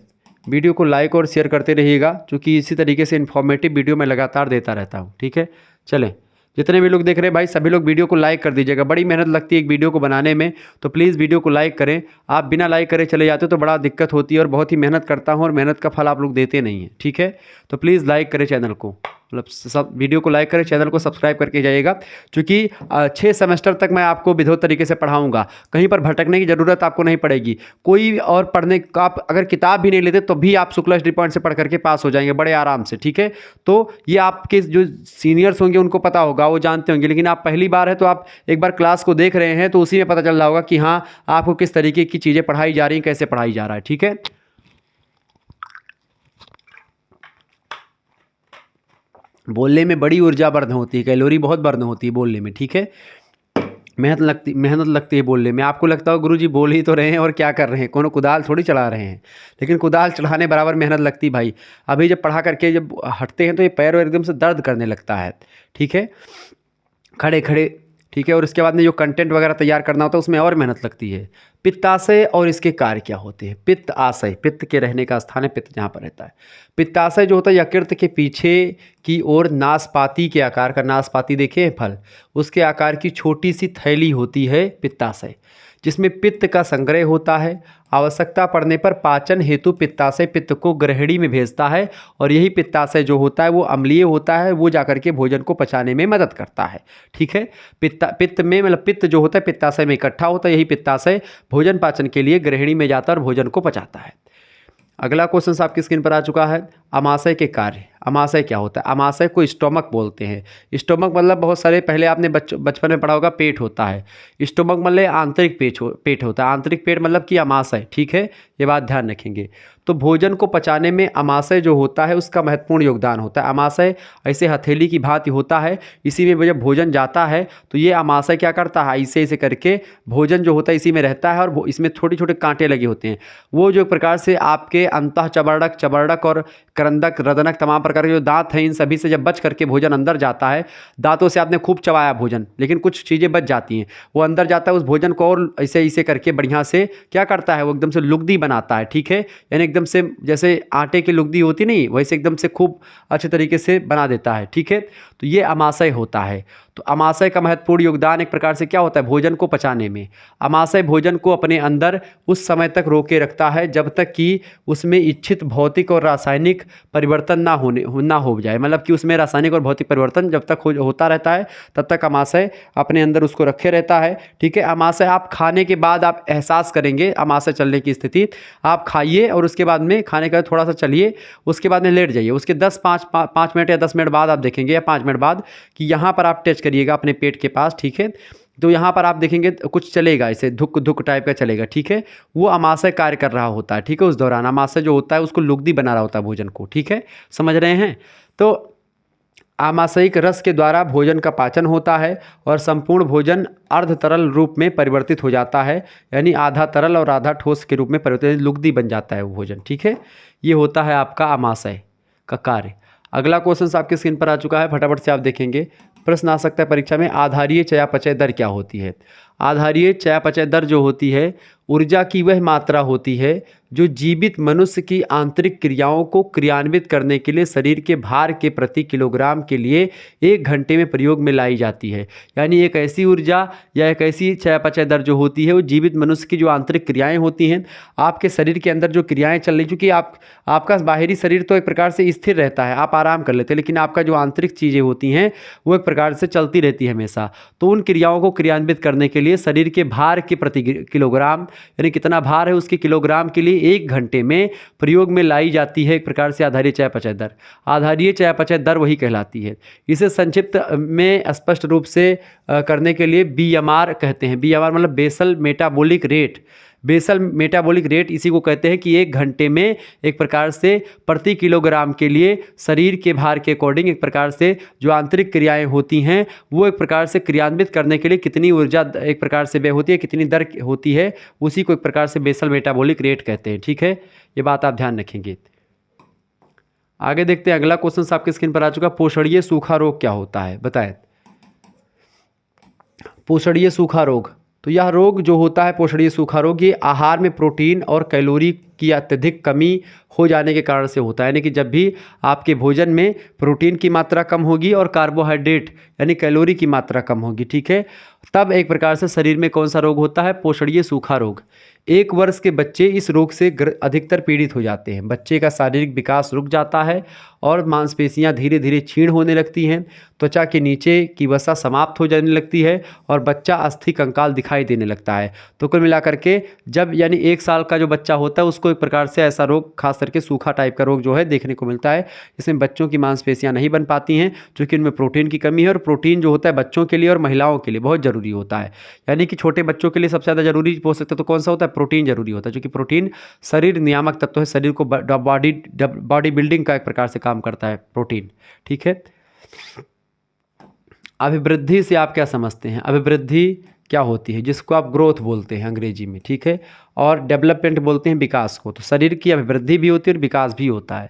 वीडियो को लाइक और शेयर करते रहिएगा, क्योंकि इसी तरीके से इन्फॉर्मेटिव वीडियो मैं लगातार देता रहता हूँ। ठीक है, चलें, जितने भी लोग देख रहे हैं भाई सभी लोग वीडियो को लाइक कर दीजिएगा। बड़ी मेहनत लगती है एक वीडियो को बनाने में, तो प्लीज़ वीडियो को लाइक करें। आप बिना लाइक करे चले जाते हो तो बड़ा दिक्कत होती है, और बहुत ही मेहनत करता हूँ और मेहनत का फल आप लोग देते नहीं हैं। ठीक है, तो प्लीज़ लाइक करें चैनल को, मतलब सब वीडियो को लाइक करें, चैनल को सब्सक्राइब करके जाइएगा, क्योंकि 6 सेमेस्टर तक मैं आपको विधिवत तरीके से पढ़ाऊंगा। कहीं पर भटकने की ज़रूरत आपको नहीं पड़ेगी। कोई और पढ़ने का आप अगर किताब भी नहीं लेते तो भी आप शुक्ला स्टडी पॉइंट से पढ़ करके पास हो जाएंगे बड़े आराम से। ठीक है, तो ये आपके जो सीनियर्स होंगे उनको पता होगा, वो जानते होंगे, लेकिन आप पहली बार है तो आप एक बार क्लास को देख रहे हैं तो उसी में पता चल रहा होगा कि हाँ आपको किस तरीके की चीज़ें पढ़ाई जा रही हैं, कैसे पढ़ाई जा रहा है। ठीक है, बोलने में बड़ी ऊर्जा बर्न होती है, कैलोरी बहुत बर्न होती है बोलने में। ठीक है, मेहनत लगती है बोलने में। आपको लगता हो गुरुजी बोल ही तो रहे हैं और क्या कर रहे हैं, कोनो कुदाल थोड़ी चला रहे हैं, लेकिन कुदाल चढ़ाने बराबर मेहनत लगती भाई। अभी जब पढ़ा करके जब हटते हैं तो ये पैर एकदम से दर्द करने लगता है। ठीक है, खड़े खड़े। ठीक है, और इसके बाद में जो कंटेंट वगैरह तैयार करना होता है उसमें और मेहनत लगती है। पित्ताशय और इसके कार्य क्या होते हैं? पित्त आशय, पित्त के रहने का स्थान है, पित्त जहाँ पर रहता है। पित्ताशय जो होता है यकृत के पीछे की ओर नाशपाती के आकार का, नाशपाती देखे फल, उसके आकार की छोटी सी थैली होती है पित्ताशय, जिसमें पित्त का संग्रह होता है। आवश्यकता पड़ने पर पाचन हेतु पित्ताशय पित्त को ग्रहणी में भेजता है, और यही पित्ताशय जो होता है वो अम्लीय होता है, वो जाकर के भोजन को पचाने में मदद करता है। ठीक है, पित्त में मतलब पित्त जो होता है पित्ताशय में इकट्ठा होता है, यही पित्ताशय भोजन पाचन के लिए ग्रहणी में जाता है और भोजन को पचाता है। अगला क्वेश्चन आपकी स्क्रीन पर आ चुका है, अमाशय के कार्य। अमाशय क्या होता है? अमाशय को स्टोमक बोलते हैं। स्टोमक मतलब बहुत सारे पहले आपने बचपन में पढ़ा होगा, पेट होता है। स्टोमक मतलब आंतरिक पेट होता है, आंतरिक पेट मतलब कि अमाशय। ठीक है, ये बात ध्यान रखेंगे। तो भोजन को पचाने में अमाशय जो होता है उसका महत्वपूर्ण योगदान होता है। अमाशय ऐसे हथेली की भांति होता है, इसी में जब भोजन जाता है तो ये अमाशय क्या करता है, ऐसे ऐसे करके भोजन जो होता है इसी में रहता है, और इसमें छोटे छोटे कांटे लगे होते हैं। वो जो प्रकार से आपके अंतः चबरड़क और करंदक, रदनक, तमाम प्रकार के जो दांत हैं इन सभी से जब बच करके भोजन अंदर जाता है, दांतों से आपने खूब चबाया भोजन, लेकिन कुछ चीज़ें बच जाती हैं, वो अंदर जाता है, उस भोजन को और ऐसे ऐसे करके बढ़िया से क्या करता है, वो एकदम से लुगदी बनाता है। ठीक है, यानी एकदम से जैसे आटे की लुगदी होती नहीं, वैसे एकदम से खूब अच्छे तरीके से बना देता है। ठीक है, तो ये अमाशय होता है। तो आमाशय का महत्वपूर्ण योगदान एक प्रकार से क्या होता है, भोजन को पचाने में। आमाशय भोजन को अपने अंदर उस समय तक रोके रखता है जब तक कि उसमें इच्छित भौतिक और रासायनिक परिवर्तन ना हो जाए, मतलब कि उसमें रासायनिक और भौतिक परिवर्तन जब तक होता रहता है तब तक आमाशय अपने अंदर उसको रखे रहता है। ठीक है, आमाशय आप खाने के बाद आप एहसास करेंगे आमाशय चलने की स्थिति। आप खाइए और उसके बाद में खाने के बाद थोड़ा सा चलिए, उसके बाद में लेट जाइए, उसके 5 मिनट या 10 मिनट बाद आप देखेंगे या 5 मिनट बाद कि यहाँ पर आप टच करिएगा अपने पेट के पास। ठीक है, तो यहाँ पर आप देखेंगे कुछ चलेगा, ऐसे धुक धुक टाइप का चलेगा। ठीक है, वो आमाशय कार्य कर रहा होता है। ठीक है, उस दौरान आमाशय जो होता है उसको लुगदी बना रहा होता है भोजन को। ठीक है, समझ रहे हैं। तो आमाशयिक रस के द्वारा भोजन का पाचन होता है और संपूर्ण भोजन अर्ध तरल रूप में परिवर्तित हो जाता है, यानी आधा तरल और आधा ठोस के रूप में परिवर्तित, लुगदी बन जाता है वो भोजन। ठीक है, ये होता है आपका आमाशय का कार्य। अगला क्वेश्चन आपकी स्क्रीन पर आ चुका है, फटाफट से आप देखेंगे। प्रश्न आ सकता है परीक्षा में, आधारीय चयापचय दर क्या होती है। आधारीय चयापचय दर जो होती है ऊर्जा की वह मात्रा होती है जो जीवित मनुष्य की आंतरिक क्रियाओं को क्रियान्वित करने के लिए शरीर के भार के प्रति किलोग्राम के लिए 1 घंटे में प्रयोग में लाई जाती है। यानी एक ऐसी ऊर्जा या एक ऐसी चयापचय दर जो होती है वो जीवित मनुष्य की जो आंतरिक क्रियाएं होती हैं, आपके शरीर के अंदर जो क्रियाएं चल रही, चूँकि आपका बाहरी शरीर तो एक प्रकार से स्थिर रहता है, आप आराम कर लेते हैं, लेकिन आपका जो आंतरिक चीज़ें होती हैं वो एक प्रकार से चलती रहती है हमेशा। तो उन क्रियाओं को क्रियान्वित करने के लिए शरीर के भार के प्रति किलोग्राम, यानी कितना भार है उसके किलोग्राम के लिए 1 घंटे में प्रयोग में लाई जाती है एक प्रकार से आधारीय चयापचय दर। आधारीय चयापचय दर वही कहलाती है। इसे संक्षिप्त में स्पष्ट रूप से करने के लिए BMR कहते हैं। BMR मतलब basal metabolic rate. Basal metabolic rate इसी को कहते हैं कि 1 घंटे में एक प्रकार से प्रति किलोग्राम के लिए शरीर के भार के अकॉर्डिंग एक प्रकार से जो आंतरिक क्रियाएं होती हैं वो एक प्रकार से क्रियान्वित करने के लिए कितनी ऊर्जा एक प्रकार से व्यय होती है, कितनी दर होती है, उसी को एक प्रकार से बेसल मेटाबॉलिक रेट कहते हैं। ठीक है, ये बात आप ध्यान रखेंगे। आगे देखते हैं, अगला क्वेश्चन आपके स्क्रीन पर आ चुका, पोषणीय सूखा रोग क्या होता है, बताएं। पोषणीय सूखा रोग, तो यह रोग जो होता है पोषणीय सूखा रोग, ये आहार में प्रोटीन और कैलोरी की अत्यधिक कमी हो जाने के कारण से होता है। यानी कि जब भी आपके भोजन में प्रोटीन की मात्रा कम होगी और कार्बोहाइड्रेट यानी कैलोरी की मात्रा कम होगी, ठीक है, तब एक प्रकार से शरीर में कौन सा रोग होता है, पोषणीय सूखा रोग। 1 वर्ष के बच्चे इस रोग से अधिकतर पीड़ित हो जाते हैं। बच्चे का शारीरिक विकास रुक जाता है और मांसपेशियां धीरे धीरे क्षीण होने लगती हैं, त्वचा के नीचे की वसा समाप्त हो जाने लगती है और बच्चा अस्थि कंकाल दिखाई देने लगता है। तो कुल मिलाकर के जब यानी 1 साल का जो बच्चा होता है उसको एक प्रकार से ऐसा रोग, खास करके सूखा टाइप का रोग जो है देखने को मिलता है, जिसमें बच्चों की मांसपेशियां नहीं बन पाती हैं क्योंकि उनमें प्रोटीन की कमी है। और प्रोटीन जो होता है बच्चों के लिए और महिलाओं के लिए बहुत ज़रूरी होता है। यानी कि छोटे बच्चों के लिए सबसे ज़्यादा जरूरी पोषक तत्व तो कौन सा होता है, प्रोटीन जरूरी होता है, क्योंकि प्रोटीन शरीर नियामक तत्व है, शरीर को बॉडी बिल्डिंग का एक प्रकार से काम करता है प्रोटीन। ठीक है, अभिवृद्धि से आप क्या समझते हैं, अभिवृद्धि क्या होती है, जिसको आप ग्रोथ बोलते हैं अंग्रेजी में, ठीक है, और डेवलपमेंट बोलते हैं विकास को। तो शरीर की अभिवृद्धि भी होती है और विकास भी होता है।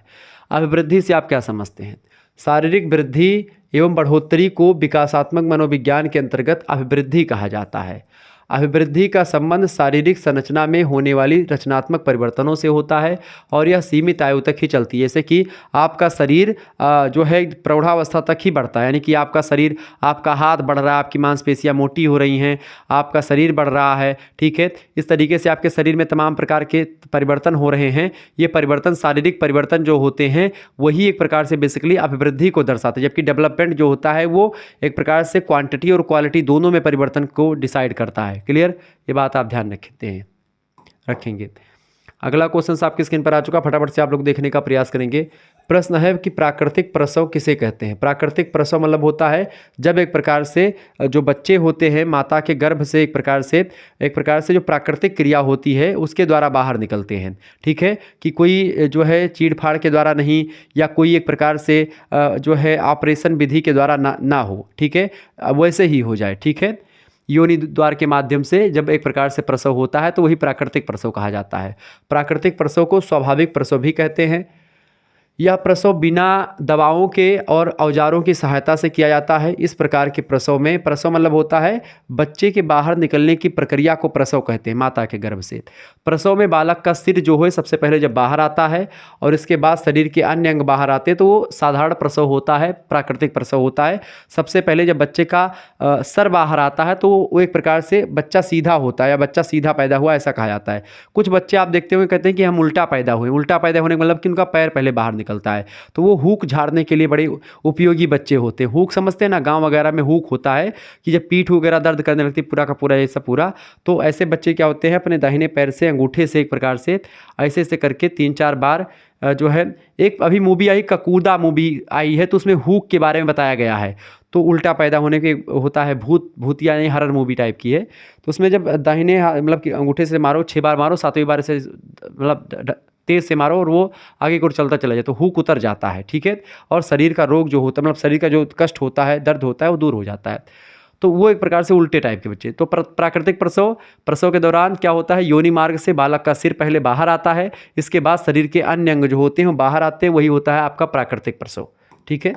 अभिवृद्धि से आप क्या समझते हैं, शारीरिक वृद्धि एवं बढ़ोतरी को विकासात्मक मनोविज्ञान के अंतर्गत अभिवृद्धि कहा जाता है। अभिवृद्धि का संबंध शारीरिक संरचना में होने वाली रचनात्मक परिवर्तनों से होता है और यह सीमित आयु तक ही चलती है। जैसे कि आपका शरीर जो है प्रौढ़ावस्था तक ही बढ़ता है, यानी कि आपका शरीर, आपका हाथ बढ़ रहा है, आपकी मांसपेशियां मोटी हो रही हैं, आपका शरीर बढ़ रहा है, ठीक है, इस तरीके से आपके शरीर में तमाम प्रकार के परिवर्तन हो रहे हैं। ये परिवर्तन, शारीरिक परिवर्तन जो होते हैं वही एक प्रकार से बेसिकली अभिवृद्धि को दर्शाते हैं, जबकि डेवलपमेंट जो होता है वो एक प्रकार से क्वांटिटी और क्वालिटी दोनों में परिवर्तन को डिसाइड करता है। क्लियर, ये बात आप ध्यान रखेंगे। अगला क्वेश्चन आपकी स्क्रीन पर आ चुका, फटाफट से आप लोग देखने का प्रयास करेंगे। प्रश्न है कि प्राकृतिक प्रसव किसे कहते हैं। प्राकृतिक प्रसव मतलब होता है जब एक प्रकार से जो बच्चे होते हैं माता के गर्भ से एक प्रकार से जो प्राकृतिक क्रिया होती है उसके द्वारा बाहर निकलते हैं, ठीक है, कि कोई जो है चीड़-फाड़ के द्वारा नहीं, या कोई एक प्रकार से जो है ऑपरेशन विधि के द्वारा ना हो, ठीक है, वैसे ही हो जाए, ठीक है, योनि द्वार के माध्यम से जब एक प्रकार से प्रसव होता है तो वही प्राकृतिक प्रसव कहा जाता है। प्राकृतिक प्रसव को स्वाभाविक प्रसव भी कहते हैं। यह प्रसव बिना दवाओं के और औजारों की सहायता से किया जाता है। इस प्रकार के प्रसव में, प्रसव मतलब होता है बच्चे के बाहर निकलने की प्रक्रिया को प्रसव कहते हैं, माता के गर्भ से। प्रसव में बालक का सिर जो है सबसे पहले जब बाहर आता है और इसके बाद शरीर के अन्य अंग बाहर आते हैं तो वो साधारण प्रसव होता है, प्राकृतिक प्रसव होता है। सबसे पहले जब बच्चे का सर बाहर आता है तो वो एक प्रकार से बच्चा सीधा होता है या बच्चा सीधा पैदा हुआ ऐसा कहा जाता है। कुछ बच्चे आप देखते हुए कहते हैं कि हम उल्टा पैदा हुए। उल्टा पैदा होने का मतलब कि उनका पैर पहले बाहर निकलता है, तो वो हुक झाड़ने के लिए बड़े उपयोगी बच्चे होते हैं। हुक समझते हैं ना, गांव वगैरह में हुक होता है कि जब पीठ वगैरह दर्द करने लगती है पूरा का पूरा ये सब पूरा, तो ऐसे बच्चे क्या होते हैं अपने दाहिने पैर से अंगूठे से एक प्रकार से ऐसे ऐसे करके 3-4 बार जो है, एक अभी मूवी आई ककूदा मूवी आई है तो उसमें हुक के बारे में बताया गया है। तो उल्टा पैदा होने के होता है, भूतिया नहीं, हरर मूवी टाइप की है। तो उसमें जब दाहिने मतलब कि अंगूठे से मारो 6 बार मारो, 7वीं बार से मतलब तेज़ से मारो और वो आगे की ओर चलता चला जाए तो हुक उतर जाता है, ठीक है। और शरीर का रोग जो होता है, मतलब शरीर का जो कष्ट होता है, दर्द होता है, वो दूर हो जाता है। तो वो एक प्रकार से उल्टे टाइप के बच्चे। तो प्राकृतिक प्रसव, प्रसव के दौरान क्या होता है, योनि मार्ग से बालक का सिर पहले बाहर आता है, इसके बाद शरीर के अन्य अंग जो होते हैं वो बाहर आते हैं, वही होता है आपका प्राकृतिक प्रसव, ठीक है।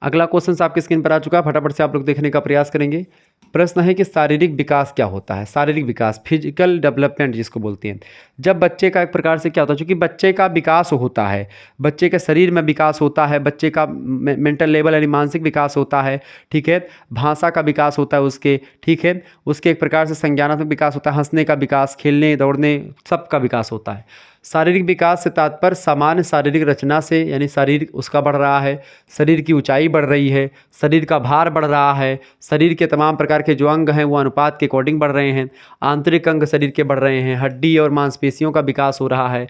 अगला क्वेश्चन आपकी स्क्रीन पर आ चुका है, फटाफट से आप लोग देखने का प्रयास करेंगे। प्रश्न है कि शारीरिक विकास क्या होता है। शारीरिक विकास, फिजिकल डेवलपमेंट जिसको बोलते हैं, जब बच्चे का एक प्रकार से क्या होता है, क्योंकि बच्चे का विकास होता है, बच्चे के शरीर में विकास होता है, बच्चे का मेंटल लेवल यानी मानसिक विकास होता है, ठीक है। भाषा का विकास होता है उसके, ठीक है। उसके एक प्रकार से संज्ञानात्मक विकास होता है, हंसने का विकास, खेलने दौड़ने सब का विकास होता है। शारीरिक विकास से तात्पर्य सामान्य शारीरिक रचना से, यानी शरीर उसका बढ़ रहा है, शरीर की ऊंचाई बढ़ रही है, शरीर का भार बढ़ रहा है, शरीर के तमाम प्रकार के जो अंग हैं वो अनुपात के अकॉर्डिंग बढ़ रहे हैं, आंतरिक अंग शरीर के बढ़ रहे हैं, हड्डी और मांसपेशियों का विकास हो रहा है,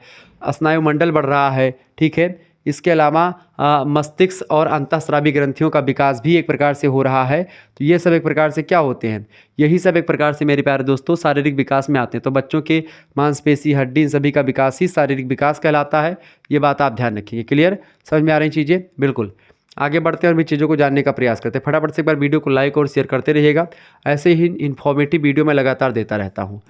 स्नायुमंडल बढ़ रहा है, ठीक है। इसके अलावा मस्तिष्क और अंतःस्रावी ग्रंथियों का विकास भी एक प्रकार से हो रहा है। तो ये सब एक प्रकार से क्या होते हैं, यही सब एक प्रकार से मेरे प्यारे दोस्तों शारीरिक विकास में आते हैं। तो बच्चों के मांसपेशी, हड्डी, इन सभी का विकास ही शारीरिक विकास कहलाता है। ये बात आप ध्यान रखिए। क्लियर, समझ में आ रही चीज़ें? बिल्कुल। आगे बढ़ते हैं और भी चीज़ों को जानने का प्रयास करते हैं। फटाफट से एक बार वीडियो को लाइक और शेयर करते रहिएगा, ऐसे ही इन्फॉर्मेटिव वीडियो मैं लगातार देता रहता हूँ।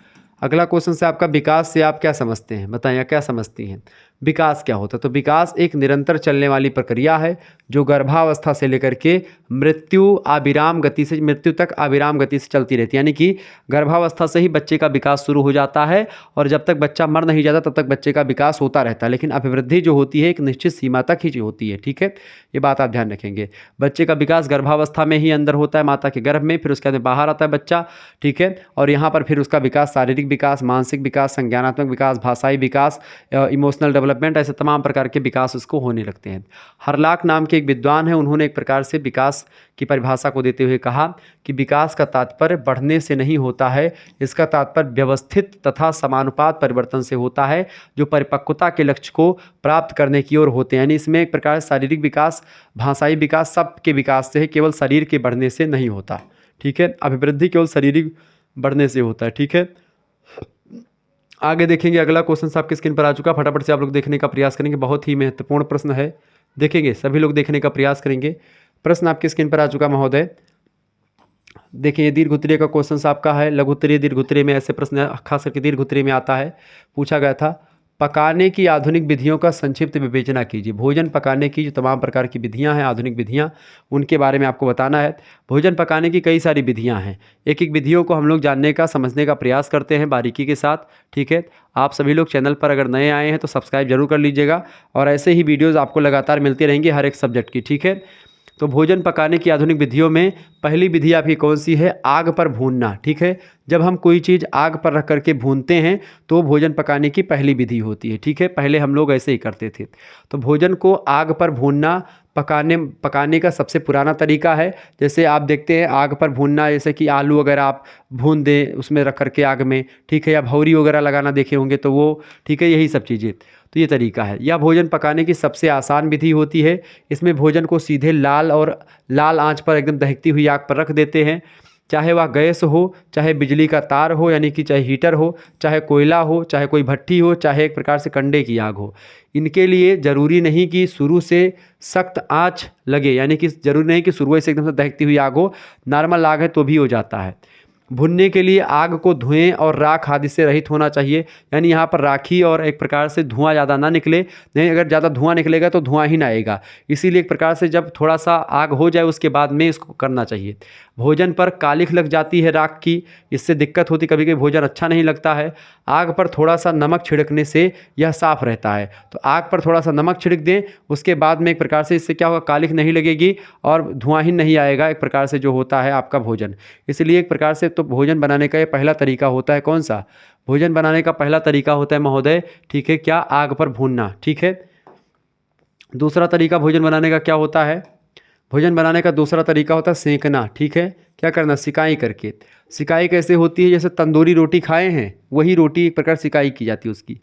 अगला क्वेश्चन से आपका, विकास से आप क्या समझते हैं, बताइए क्या समझती हैं, विकास क्या होता है। तो विकास एक निरंतर चलने वाली प्रक्रिया है जो गर्भावस्था से लेकर के मृत्यु तक अविराम गति से चलती रहती है। यानी कि गर्भावस्था से ही बच्चे का विकास शुरू हो जाता है और जब तक बच्चा मर नहीं जाता तब तक बच्चे का विकास होता रहता है, लेकिन अभिवृद्धि जो होती है एक निश्चित सीमा तक ही जो होती है, ठीक है। ये बात आप ध्यान रखेंगे। बच्चे का विकास गर्भावस्था में ही अंदर होता है माता के गर्भ में, फिर उसके बाद बाहर आता है बच्चा, ठीक है। और यहाँ पर फिर उसका विकास, शारीरिक विकास, मानसिक विकास, संज्ञानात्मक विकास, भाषाई विकास, इमोशनल डेवलपमेंट, ऐसे तमाम प्रकार के विकास उसको होने लगते हैं। हरलाक नाम के एक विद्वान हैं, उन्होंने एक प्रकार से विकास की परिभाषा को देते हुए कहा कि विकास का तात्पर्य बढ़ने से नहीं होता है, इसका तात्पर्य व्यवस्थित तथा समानुपात परिवर्तन से होता है जो परिपक्वता के लक्ष्य को प्राप्त करने की ओर होते हैं। यानी इसमें एक प्रकार शारीरिक विकास, भाषाई विकास सब के विकास से है, केवल शरीर के बढ़ने से नहीं होता, ठीक है। अभिवृद्धि केवल शारीरिक बढ़ने से होता है, ठीक है। आगे देखेंगे, अगला क्वेश्चन आपकी स्क्रीन पर आ चुका, फटाफट से आप लोग देखने का प्रयास करेंगे। बहुत ही महत्वपूर्ण प्रश्न है, देखेंगे, सभी लोग देखने का प्रयास करेंगे। प्रश्न आपकी स्क्रीन पर आ चुका महोदय, देखिए। दीर्घ उत्तरीय का क्वेश्चन आपका है। लघु उत्तरीय, दीर्घ उत्तरीय में ऐसे प्रश्न खास करके दीर्घ उत्तरीय में आता है, पूछा गया था। पकाने की आधुनिक विधियों का संक्षिप्त विवेचना कीजिए। भोजन पकाने की जो तमाम प्रकार की विधियां हैं, आधुनिक विधियां, उनके बारे में आपको बताना है। भोजन पकाने की कई सारी विधियां हैं, एक एक विधियों को हम लोग जानने का, समझने का प्रयास करते हैं बारीकी के साथ, ठीक है। आप सभी लोग चैनल पर अगर नए आए हैं तो सब्सक्राइब जरूर कर लीजिएगा और ऐसे ही वीडियोज़ आपको लगातार मिलती रहेंगी हर एक सब्जेक्ट की, ठीक है। तो भोजन पकाने की आधुनिक विधियों में पहली विधि आपकी कौन सी है, आग पर भूनना, ठीक है। जब हम कोई चीज़ आग पर रख करके भूनते हैं तो भोजन पकाने की पहली विधि होती है, ठीक है। पहले हम लोग ऐसे ही करते थे। तो भोजन को आग पर भूनना पकाने का सबसे पुराना तरीका है। जैसे आप देखते हैं आग पर भूनना, जैसे कि आलू अगर आप भून दें उसमें रख करके आग में, ठीक है, या भौरी वगैरह लगाना देखे होंगे तो वो, ठीक है, यही सब चीज़ें। तो ये तरीका है। यह भोजन पकाने की सबसे आसान विधि होती है। इसमें भोजन को सीधे लाल आंच पर एकदम दहकती हुई आग पर रख देते हैं, चाहे वह गैस हो, चाहे बिजली का तार हो, यानी कि चाहे हीटर हो, चाहे कोयला हो, चाहे कोई भट्टी हो, चाहे एक प्रकार से कंडे की आग हो। इनके लिए ज़रूरी नहीं कि शुरू से सख्त आंच लगे, यानी कि ज़रूरी नहीं कि शुरू से एकदम से दहकती हुई आग हो, नॉर्मल आग है तो भी हो जाता है। भुनने के लिए आग को धुएं और राख आदि से रहित होना चाहिए, यानी यहाँ पर राखी और एक प्रकार से धुआं ज़्यादा ना निकले। नहीं, अगर ज़्यादा धुआं निकलेगा तो धुआं ही ना आएगा, इसीलिए एक प्रकार से जब थोड़ा सा आग हो जाए उसके बाद में इसको करना चाहिए। भोजन पर कालिख लग जाती है राख की, इससे दिक्कत होती, कभी कभी भोजन अच्छा नहीं लगता है। आग पर थोड़ा सा नमक छिड़कने से यह साफ़ रहता है, तो आग पर थोड़ा सा नमक छिड़क दें, उसके बाद में एक प्रकार से इससे क्या होगा, कालिख नहीं लगेगी और धुआं ही नहीं आएगा एक प्रकार से जो होता है आपका भोजन। इसलिए एक प्रकार से तो भोजन बनाने का ये पहला तरीका होता है, कौन सा? भोजन बनाने का पहला तरीका होता है महोदय, ठीक है, क्या? आग पर भूनना, ठीक है। दूसरा तरीका भोजन बनाने का क्या होता है? भोजन बनाने का दूसरा तरीका होता है सेंकना, ठीक है। क्या करना? सिकाई करके। सिकाई कैसे होती है? जैसे तंदूरी रोटी खाए हैं, वही रोटी एक प्रकार सिकाई की जाती है उसकी।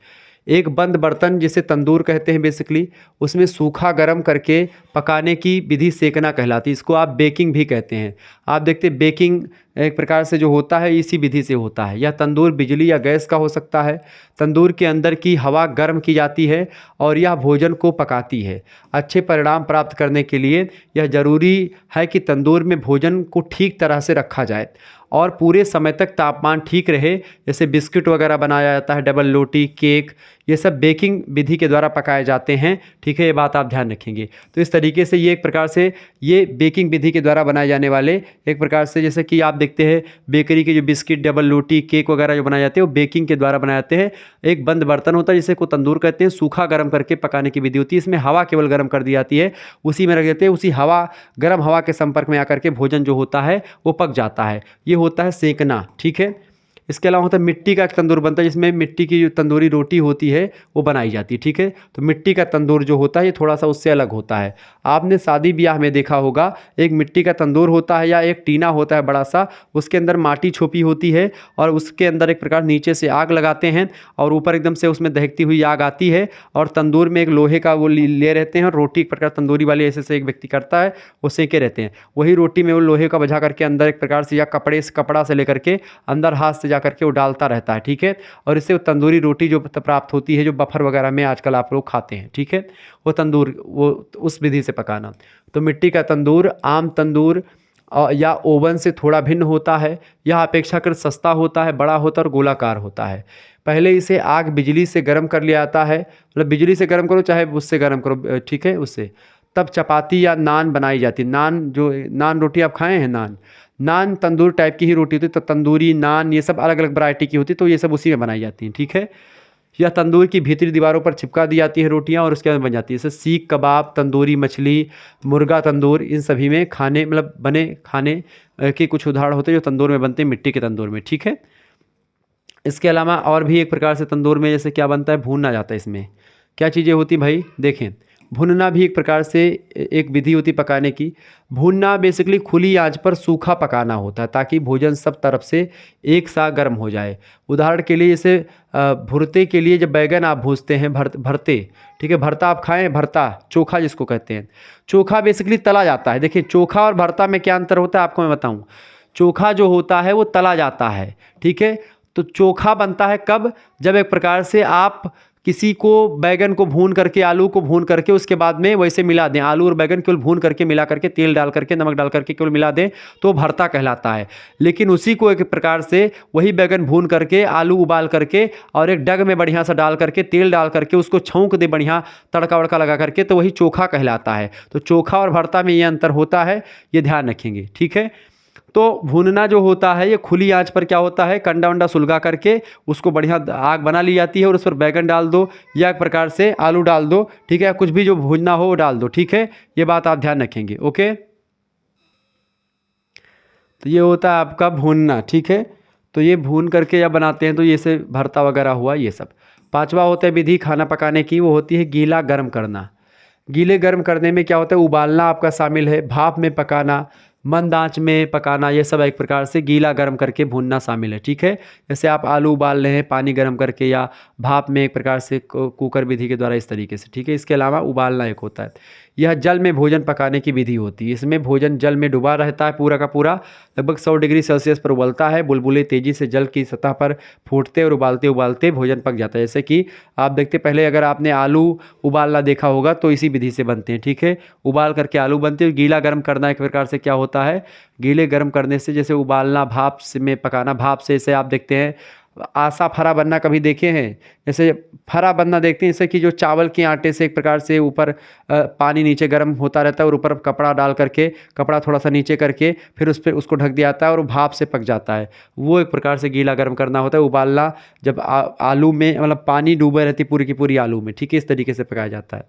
एक बंद बर्तन जिसे तंदूर कहते हैं बेसिकली, उसमें सूखा गर्म करके पकाने की विधि सेकना कहलाती है। इसको आप बेकिंग भी कहते हैं। आप देखते हैं बेकिंग एक प्रकार से जो होता है इसी विधि से होता है। यह तंदूर बिजली या गैस का हो सकता है। तंदूर के अंदर की हवा गर्म की जाती है और यह भोजन को पकाती है। अच्छे परिणाम प्राप्त करने के लिए यह ज़रूरी है कि तंदूर में भोजन को ठीक तरह से रखा जाए और पूरे समय तक तापमान ठीक रहे। जैसे बिस्किट वगैरह बनाया जाता है, डबल रोटी, केक, ये सब बेकिंग विधि के द्वारा पकाए जाते हैं, ठीक है। ये बात आप ध्यान रखेंगे। तो इस तरीके से ये एक प्रकार से ये बेकिंग विधि के द्वारा बनाए जाने वाले एक प्रकार से, जैसे कि आप देखते हैं बेकरी के जो बिस्किट, डबल रोटी, केक वगैरह जो बनाए जाते हैं वो बेकिंग के द्वारा बनाए जाते हैं। एक बंद बर्तन होता है जिसे को तंदूर कहते हैं, सूखा गर्म करके पकाने की विधि होती है। इसमें हवा केवल गर्म कर दी जाती है, उसी में रख देते हैं, उसी हवा गर्म हवा के संपर्क में आकर के भोजन जो होता है वो पक जाता है। ये होता है सेंकना, ठीक है। इसके अलावा होता है मिट्टी का एक तंदूर बनता है, जिसमें मिट्टी की जो तंदूरी रोटी होती है वो बनाई जाती है, ठीक है। तो मिट्टी का तंदूर जो होता है ये थोड़ा सा उससे अलग होता है। आपने शादी ब्याह में देखा होगा एक मिट्टी का तंदूर होता है या एक टीना होता है बड़ा सा, उसके अंदर माटी छोपी होती है और उसके अंदर एक प्रकार नीचे से आग लगाते हैं और ऊपर एकदम से उसमें दहकती हुई आग आती है और तंदूर में एक लोहे का वो ले रहते हैं और रोटी एक प्रकार तंदूरी वाले ऐसे से एक व्यक्ति करता है, वो सेके रहते हैं। वही रोटी में वो लोहे का बजा करके अंदर एक प्रकार से या कपड़ा से लेकर के अंदर हाथ से करके वो डालता रहता है, ठीक है। और इससे वो तंदूरी रोटी जो प्राप्त होती है, जो बफर वगैरह में आजकल आप लोग खाते हैं, ठीक है, वो तंदूर, वो उस विधि से पकाना। तो मिट्टी का तंदूर आम तंदूर या ओवन से थोड़ा भिन्न होता है। यह अपेक्षाकृत सस्ता होता है, बड़ा होता है और गोलाकार होता है। पहले इसे आग बिजली से गर्म कर लिया जाता है, मतलब बिजली से गर्म करो चाहे उससे गर्म करो, ठीक है, उससे तब चपाती या नान बनाई जाती है। नान रोटी आप खाए हैं? नान तंदूर टाइप की ही रोटी होती है, तो तंदूरी नान ये सब अलग अलग वैरायटी की होती है, तो ये सब उसी में बनाई जाती हैं, ठीक है। यह तंदूर की भीतरी दीवारों पर चिपका दी जाती है रोटियां और उसके बाद बन जाती है। जैसे सीख कबाब, तंदूरी मछली, मुर्गा तंदूर, इन सभी में खाने मतलब बने खाने के कुछ उदाहरण होते हैं जो तंदूर में बनते हैं, मिट्टी के तंदूर में, ठीक है। इसके अलावा और भी एक प्रकार से तंदूर में जैसे क्या बनता है, भूनना जाता है। इसमें क्या चीज़ें होती भाई, देखें, भुनना भी एक प्रकार से एक विधि होती पकाने की। भुनना बेसिकली खुली आंच पर सूखा पकाना होता है ताकि भोजन सब तरफ से एक साथ गर्म हो जाए। उदाहरण के लिए जैसे भुरते के लिए जब बैगन आप भूजते हैं, भरते, ठीक है, भरता आप खाएं, भरता चोखा जिसको कहते हैं, चोखा बेसिकली तला जाता है। देखिए चोखा और भरता में क्या अंतर होता है आपको मैं बताऊँ। चोखा जो होता है वो तला जाता है, ठीक है। तो चोखा बनता है कब, जब एक प्रकार से आप किसी को बैगन को भून करके, आलू को भून करके उसके बाद में वैसे मिला दें, आलू और बैगन केवल भून करके मिला करके तेल डाल करके नमक डाल करके केवल मिला दें तो भरता कहलाता है। लेकिन उसी को एक प्रकार से वही बैगन भून करके, आलू उबाल करके और एक डग में बढ़िया सा डाल करके तेल डाल करके उसको छौंक दे बढ़िया तड़का वड़का लगा करके, तो वही चोखा कहलाता है। तो चोखा और भरता में ये अंतर होता है, ये ध्यान रखेंगे, ठीक है। तो भूनना जो होता है ये खुली आंच पर क्या होता है, कंडा वंडा सुलगा करके उसको बढ़िया आग बना ली जाती है और उस पर बैगन डाल दो या एक प्रकार से आलू डाल दो, ठीक है, कुछ भी जो भूनना हो वो डाल दो, ठीक है। ये बात आप ध्यान रखेंगे, ओके। तो ये होता है आपका भूनना, ठीक है। तो ये भून करके या बनाते हैं, तो ये से भरता वगैरह हुआ ये सब। पांचवा होता है विधि खाना पकाने की, वो होती है गीला गर्म करना। गीले गर्म करने में क्या होता है, उबालना आपका शामिल है, भाप में पकाना, मंद आंच में पकाना, ये सब एक प्रकार से गीला गर्म करके भूनना शामिल है, ठीक है। जैसे आप आलू उबाल रहे हैं पानी गर्म करके या भाप में एक प्रकार से कुकर विधि के द्वारा, इस तरीके से, ठीक है। इसके अलावा उबालना एक होता है, यह जल में भोजन पकाने की विधि होती है। इसमें भोजन जल में डूबा रहता है पूरा का पूरा, लगभग 100 डिग्री सेल्सियस पर उबलता है। बुलबुले तेजी से जल की सतह पर फूटते और उबालते उबालते भोजन पक जाता है। जैसे कि आप देखते पहले अगर आपने आलू उबालना देखा होगा तो इसी विधि से बनते हैं, ठीक है। उबाल करके आलू बनते हैं। गीला गर्म करना एक प्रकार से क्या होता होता है गीले गर्म करने से, जैसे उबालना, भाप से में पकाना, भाप से इसे आप देखते हैं आसा फरा बनना कभी देखे हैं? जैसे फरा बनना देखते हैं, जैसे कि जो चावल के आटे से एक प्रकार से ऊपर पानी नीचे गर्म होता रहता है और ऊपर कपड़ा डाल करके, कपड़ा थोड़ा सा नीचे करके फिर उस पर उसको ढक दिया जाता है और वो भाप से पक जाता है। वो एक प्रकार से गीला गर्म करना होता है। उबालना जब आलू में मतलब पानी डूबे रहती पूरी की पूरी आलू में, ठीक है, इस तरीके से पकाया जाता है।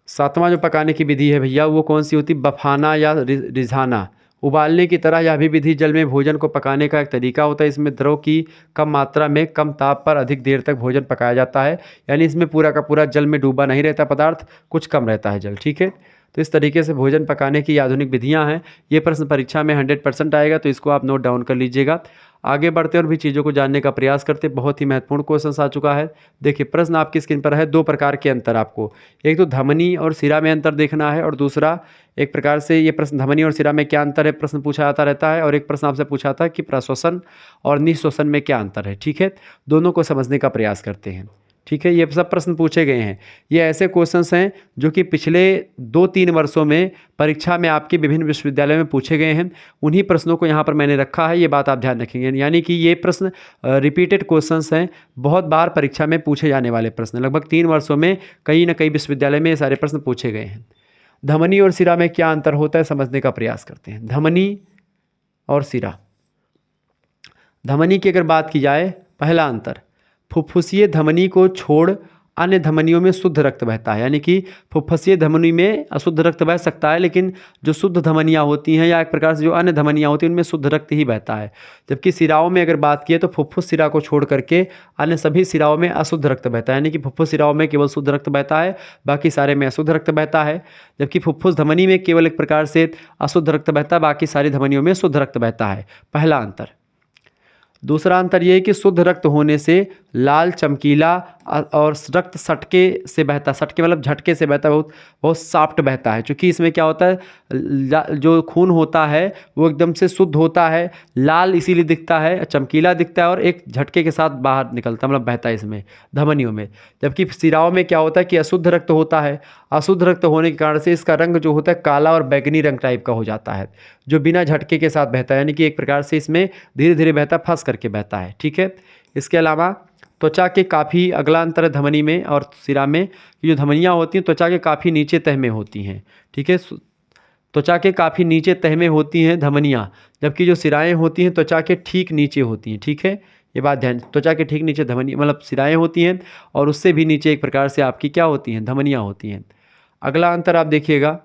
सातवां जो पकाने की विधि है भैया वो कौन सी होती? बफाना या रिझाना। उबालने की तरह यह भी विधि जल में भोजन को पकाने का एक तरीका होता है। इसमें द्रव की कम मात्रा में कम ताप पर अधिक देर तक भोजन पकाया जाता है, यानी इसमें पूरा का पूरा जल में डूबा नहीं रहता पदार्थ, कुछ कम रहता है जल, ठीक है। तो इस तरीके से भोजन पकाने की आधुनिक विधियां हैं। ये प्रश्न परीक्षा में 100% आएगा, तो इसको आप नोट डाउन कर लीजिएगा। आगे बढ़ते और भी चीज़ों को जानने का प्रयास करते। बहुत ही महत्वपूर्ण क्वेश्चन आ चुका है। देखिए प्रश्न आपकी स्क्रीन पर है। दो प्रकार के अंतर आपको, एक तो धमनी और सिरा में अंतर देखना है, और दूसरा एक प्रकार से ये प्रश्न धमनी और सिरा में क्या अंतर है प्रश्न पूछा जाता रहता है, और एक प्रश्न आपसे पूछा था कि प्रश्वसन और निःश्वसन में क्या अंतर है, ठीक है। दोनों को समझने का प्रयास करते हैं, ठीक है। ये सब प्रश्न पूछे गए हैं। ये ऐसे क्वेश्चंस हैं जो कि पिछले 2-3 वर्षों में परीक्षा में आपके विभिन्न विश्वविद्यालयों में पूछे गए हैं। उन्हीं प्रश्नों को यहाँ पर मैंने रखा है, ये बात आप ध्यान रखेंगे। यानी कि ये प्रश्न रिपीटेड क्वेश्चंस हैं, बहुत बार परीक्षा में पूछे जाने वाले प्रश्न। लगभग 3 वर्षों में कई न कई विश्वविद्यालय में ये सारे प्रश्न पूछे गए हैं। धमनी और सिरा में क्या अंतर होता है समझने का प्रयास करते हैं। धमनी और सिरा। धमनी की अगर बात की जाए, पहला अंतर, फुफ्फुसीय धमनी को छोड़ अन्य धमनियों में शुद्ध रक्त बहता है। यानी कि फुफ्फुसीय धमनी में अशुद्ध रक्त बह सकता है, लेकिन जो शुद्ध धमनियाँ होती हैं या एक प्रकार से जो अन्य धमनियाँ होती हैं उनमें शुद्ध रक्त ही बहता है। जबकि सिराओं में अगर बात की तो फुफ्फुस सिरा को छोड़ करके अन्य सभी सिराओं में अशुद्ध रक्त बहता है। यानी कि फुफ्फुस सिराओं में केवल शुद्ध रक्त बहता है, बाकी सारे में अशुद्ध रक्त बहता है। जबकि फुफ्फुस धमनी में केवल एक प्रकार से अशुद्ध रक्त बहता है, बाकी सारी धमनियों में शुद्ध रक्त बहता है। पहला अंतर। दूसरा अंतर यह है कि शुद्ध रक्त होने से लाल चमकीला और रक्त सटके से बहता, सटके मतलब झटके से बहता, बहुत बहुत सॉफ्ट बहता है। क्योंकि इसमें क्या होता है, जो खून होता है वो एकदम से शुद्ध होता है, लाल इसीलिए दिखता है, चमकीला दिखता है और एक झटके के साथ बाहर निकलता मतलब बहता है इसमें धमनियों में। जबकि सिराओं में क्या होता है कि अशुद्ध रक्त होता है, अशुद्ध रक्त होने के कारण से इसका रंग जो होता है काला और बैगनी रंग टाइप का हो जाता है, जो बिना झटके के साथ बहता है। यानी कि एक प्रकार से इसमें धीरे धीरे बहता, फंस करके बहता है, ठीक है। इसके अलावा त्वचा के काफ़ी, अगला अंतर है धमनी में और सिरा में, कि जो धमनियाँ होती हैं त्वचा के काफ़ी नीचे तह में होती हैं, ठीक है। त्वचा के काफ़ी नीचे तह में होती हैं धमनियाँ, जबकि जो सिराएँ होती हैं त्वचा के ठीक नीचे होती हैं, ठीक है। ये बात ध्यान, त्वचा के ठीक नीचे धमनी मतलब सिराएँ होती हैं और उससे भी नीचे एक प्रकार से आपकी क्या होती हैं, धमनियाँ होती हैं। अगला अंतर आप देखिएगा,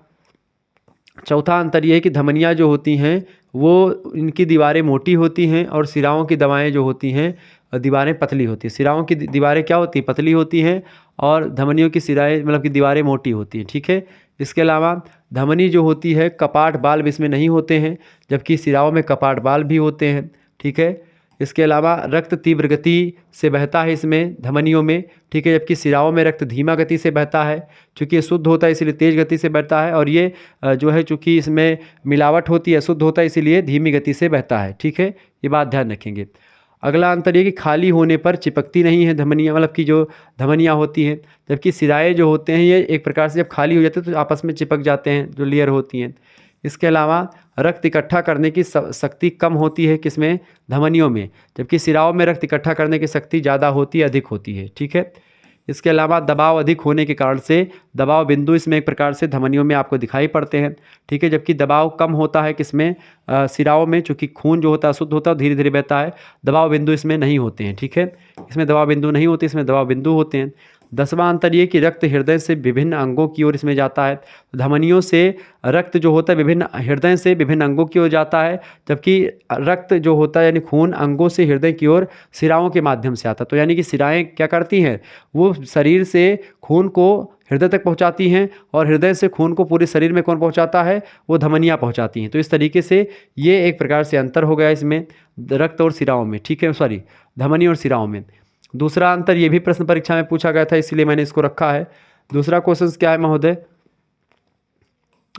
चौथा अंतर ये है कि धमनियाँ जो होती हैं वो इनकी दीवारें मोटी होती हैं और सिराओं की दवाएँ जो होती हैं दीवारें पतली होती हैं। सिराओं की दीवारें क्या होती हैं, पतली होती हैं, और धमनियों की सिराएँ मतलब कि दीवारें मोटी होती हैं, ठीक है। इसके अलावा धमनी जो होती है कपाट बाल इसमें नहीं होते हैं, जबकि सिराओं में कपाट बाल भी होते हैं, ठीक है। इसके अलावा रक्त तीव्र गति से बहता है इसमें धमनियों में, ठीक है, जबकि सिराओं में रक्त धीमा गति से बहता है। चूँकि ये शुद्ध होता है इसलिए तेज़ गति से बहता है, और ये जो है चूँकि इसमें मिलावट होती है, शुद्ध होता है इसीलिए धीमी गति से बहता है, ठीक है। ये बात ध्यान रखेंगे। अगला अंतर ये कि खाली होने पर चिपकती नहीं है धमनियाँ, मतलब कि जो धमनियाँ होती हैं, जबकि सिराएँ जो होते हैं ये एक प्रकार से जब खाली हो जाते हैं तो आपस में चिपक जाते हैं, जो लेयर होती हैं। इसके अलावा रक्त इकट्ठा करने की शक्ति कम होती है किसमें, धमनियों में, जबकि सिराओं में रक्त इकट्ठा करने की शक्ति ज़्यादा होती है, अधिक होती है, ठीक है। इसके अलावा दबाव अधिक होने के कारण से दबाव बिंदु इसमें एक प्रकार से धमनियों में आपको दिखाई पड़ते हैं, ठीक है। जबकि दबाव कम होता है किसमें, सिराओं में, चूँकि खून जो होता है शुद्ध होता है, धीरे धीरे बहता है, दबाव बिंदु इसमें नहीं होते हैं, ठीक है। इसमें दबाव बिंदु नहीं होते, इसमें दबाव बिंदु होते हैं। 10वां अंतर ये कि रक्त हृदय से विभिन्न अंगों की ओर इसमें जाता है। धमनियों से रक्त जो होता है विभिन्न हृदय से विभिन्न अंगों की ओर जाता है, जबकि रक्त जो होता है यानी खून अंगों से हृदय की ओर सिराओं के माध्यम से आता है। तो यानी कि सिराएँ क्या करती हैं, वो शरीर से खून को हृदय तक पहुंचाती हैं, और हृदय से खून को पूरे शरीर में कौन पहुंचाता है, वो धमनियाँ पहुंचाती हैं। तो इस तरीके से ये एक प्रकार से अंतर हो गया इसमें रक्त और सिराओं में, ठीक है, सॉरी धमनी और सिराओं में। दूसरा अंतर ये भी प्रश्न परीक्षा में पूछा गया था, इसलिए मैंने इसको रखा है। दूसरा क्वेश्चन क्या है महोदय,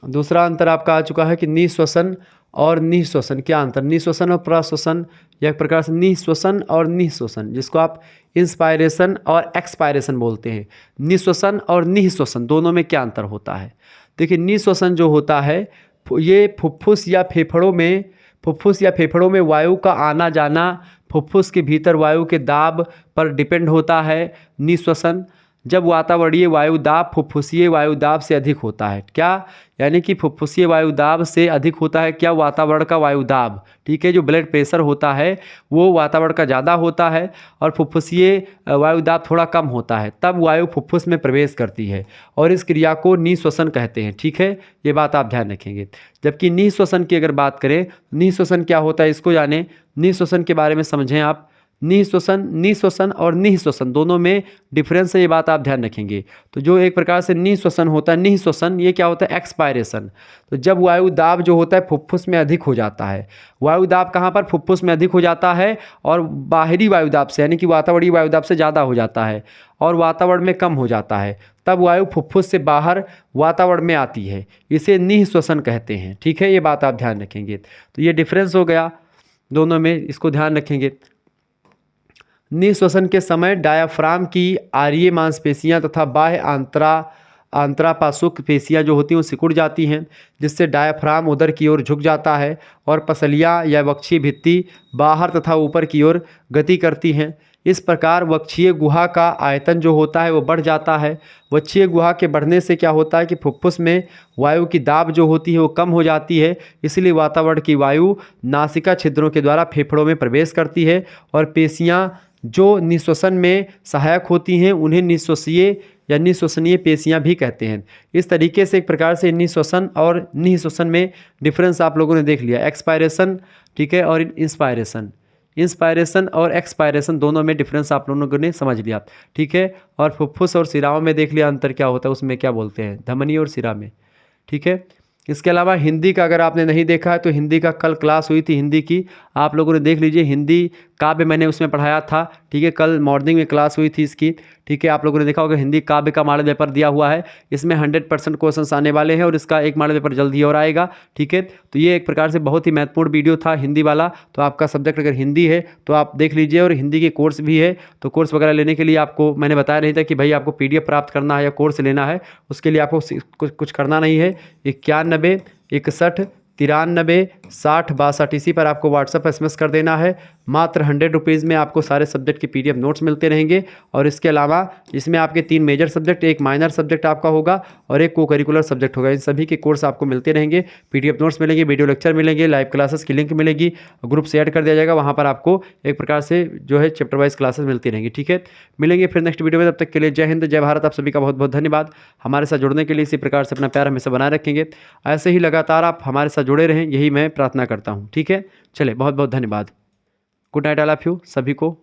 दूसरा अंतर आपका आ चुका है कि निःश्वसन और निःश्वसन क्या अंतर, निःश्वसन और प्रश्वसन, या एक प्रकार से निःश्वसन और निःश्वसन, जिसको आप इंस्पायरेशन और एक्सपायरेशन बोलते हैं। निःश्वसन और निःश्वसन दोनों में क्या अंतर होता है। देखिए निःश्वसन जो होता है ये फुफ्फुस या फेफड़ों में वायु का आना जाना, फुफ्फुस के भीतर वायु के दाब पर डिपेंड होता है निःश्वसन। जब वातावरणीय वायु दाब फुफ्फुसीय वायु दाब से अधिक होता है, क्या यानी कि फुफ्फुसीय वायु दाब से अधिक होता है क्या वातावरण का वायु दाब, ठीक है। जो ब्लड प्रेशर होता है वो वातावरण का ज़्यादा होता है और फुफ्फुसीय वायु दाब थोड़ा कम होता है, तब वायु फुफ्फुस में प्रवेश करती है और इस क्रिया को निःश्वसन कहते हैं, ठीक है। ये बात आप ध्यान रखेंगे। जबकि निःश्वसन की अगर बात करें, निःश्वसन क्या होता है इसको जानें, निःश्वसन के बारे में समझें आप। निःश्वसन और निःश्वसन दोनों में डिफरेंस है, ये बात आप ध्यान रखेंगे। तो जो एक प्रकार से निःश्वसन होता है, निःश्वसन ये क्या होता है, एक्सपायरेशन। तो जब वायु दाब जो होता है फुफ्फुस में अधिक हो जाता है, वायु दाब कहाँ पर, फुफ्फुस में अधिक हो जाता है और बाहरी वायु दाब से यानी कि वातावरणीय वायु दाब से ज़्यादा हो जाता है और वातावरण में कम हो जाता है, तब वायु फुफ्फुस से बाहर वातावरण में आती है, इसे निःश्वसन कहते हैं, ठीक है। ये बात आप ध्यान रखेंगे। तो ये डिफरेंस हो गया दोनों में, इसको ध्यान रखेंगे। निःश्वसन के समय डायाफ्राम की आर्य मांसपेशियां तथा बाह्य आंतरापार्श्विक पेशियां जो होती हैं वो सिकुड़ जाती हैं, जिससे डायाफ्राम उदर की ओर झुक जाता है और पसलियां या वक्षीय भित्ति बाहर तथा ऊपर की ओर गति करती हैं। इस प्रकार वक्षीय गुहा का आयतन जो होता है वो बढ़ जाता है। वक्षीय गुहा के बढ़ने से क्या होता है कि फुफ्फुस में वायु की दाब जो होती है वो कम हो जाती है, इसलिए वातावरण की वायु नासिका छिद्रों के द्वारा फेफड़ों में प्रवेश करती है और पेशियां जो निःश्वसन में सहायक होती हैं उन्हें निःश्वसीय या निःश्वसनीय पेशियां भी कहते हैं। इस तरीके से एक प्रकार से निःश्वसन और निःश्वसन में डिफरेंस आप लोगों ने देख लिया, एक्सपायरेशन, ठीक है, और इंस्पायरेशन और एक्सपायरेशन दोनों में डिफरेंस आप लोगों ने समझ लिया, ठीक है। और फुफ्फुस और सिराओं में देख लिया अंतर क्या होता है, उसमें क्या बोलते हैं, धमनी और सिरा में, ठीक है। इसके अलावा हिंदी का अगर आपने नहीं देखा है तो हिंदी का कल क्लास हुई थी हिंदी की, आप लोगों ने देख लीजिए। हिंदी काव्य मैंने उसमें पढ़ाया था, ठीक है, कल मॉर्निंग में क्लास हुई थी इसकी, ठीक है। आप लोगों ने देखा होगा हिंदी काव्य का मॉडल पेपर दिया हुआ है, इसमें 100% क्वेश्चंस आने वाले हैं और इसका एक मॉडल पेपर जल्द ही और आएगा, ठीक है। तो ये एक प्रकार से बहुत ही महत्वपूर्ण वीडियो था हिंदी वाला। तो आपका सब्जेक्ट अगर हिंदी है तो आप देख लीजिए, और हिंदी के कोर्स भी है, तो कोर्स वगैरह लेने के लिए आपको मैंने बताया नहीं था कि भाई आपको PDF प्राप्त करना है या कोर्स लेना है, उसके लिए आपको कुछ करना नहीं है। 91 61 93 60 62 इसी पर आपको व्हाट्सअप SMS कर देना है। मात्र 100 रुपीज़ में आपको सारे सब्जेक्ट के PDF नोट्स मिलते रहेंगे। और इसके अलावा इसमें आपके 3 मेजर सब्जेक्ट, एक माइनर सब्जेक्ट आपका होगा और एक को करिकुलर सब्जेक्ट होगा। इन सभी के कोर्स आपको मिलते रहेंगे, PDF नोट्स मिलेंगे, वीडियो लेक्चर मिलेंगे, लाइव क्लासेस की लिंक मिलेगी, ग्रुप से ऐड कर दिया जाएगा, वहाँ पर आपको एक प्रकार से जो है चैप्टर वाइज क्लासेस मिलती रहेंगी, ठीक है। मिलेंगे फिर नेक्स्ट वीडियो में, तब तक के लिए जय हिंद जय भारत। आप सभी का बहुत बहुत धन्यवाद। हमारे साथ जुड़ने के लिए इसी प्रकार से अपना प्यार हमेशा बनाए रखेंगे, ऐसे ही लगातार आप हमारे साथ जुड़े रहें, यही मैं प्रार्थना करता हूँ, ठीक है। चले, बहुत बहुत धन्यवाद। Good night all of you, सभी को।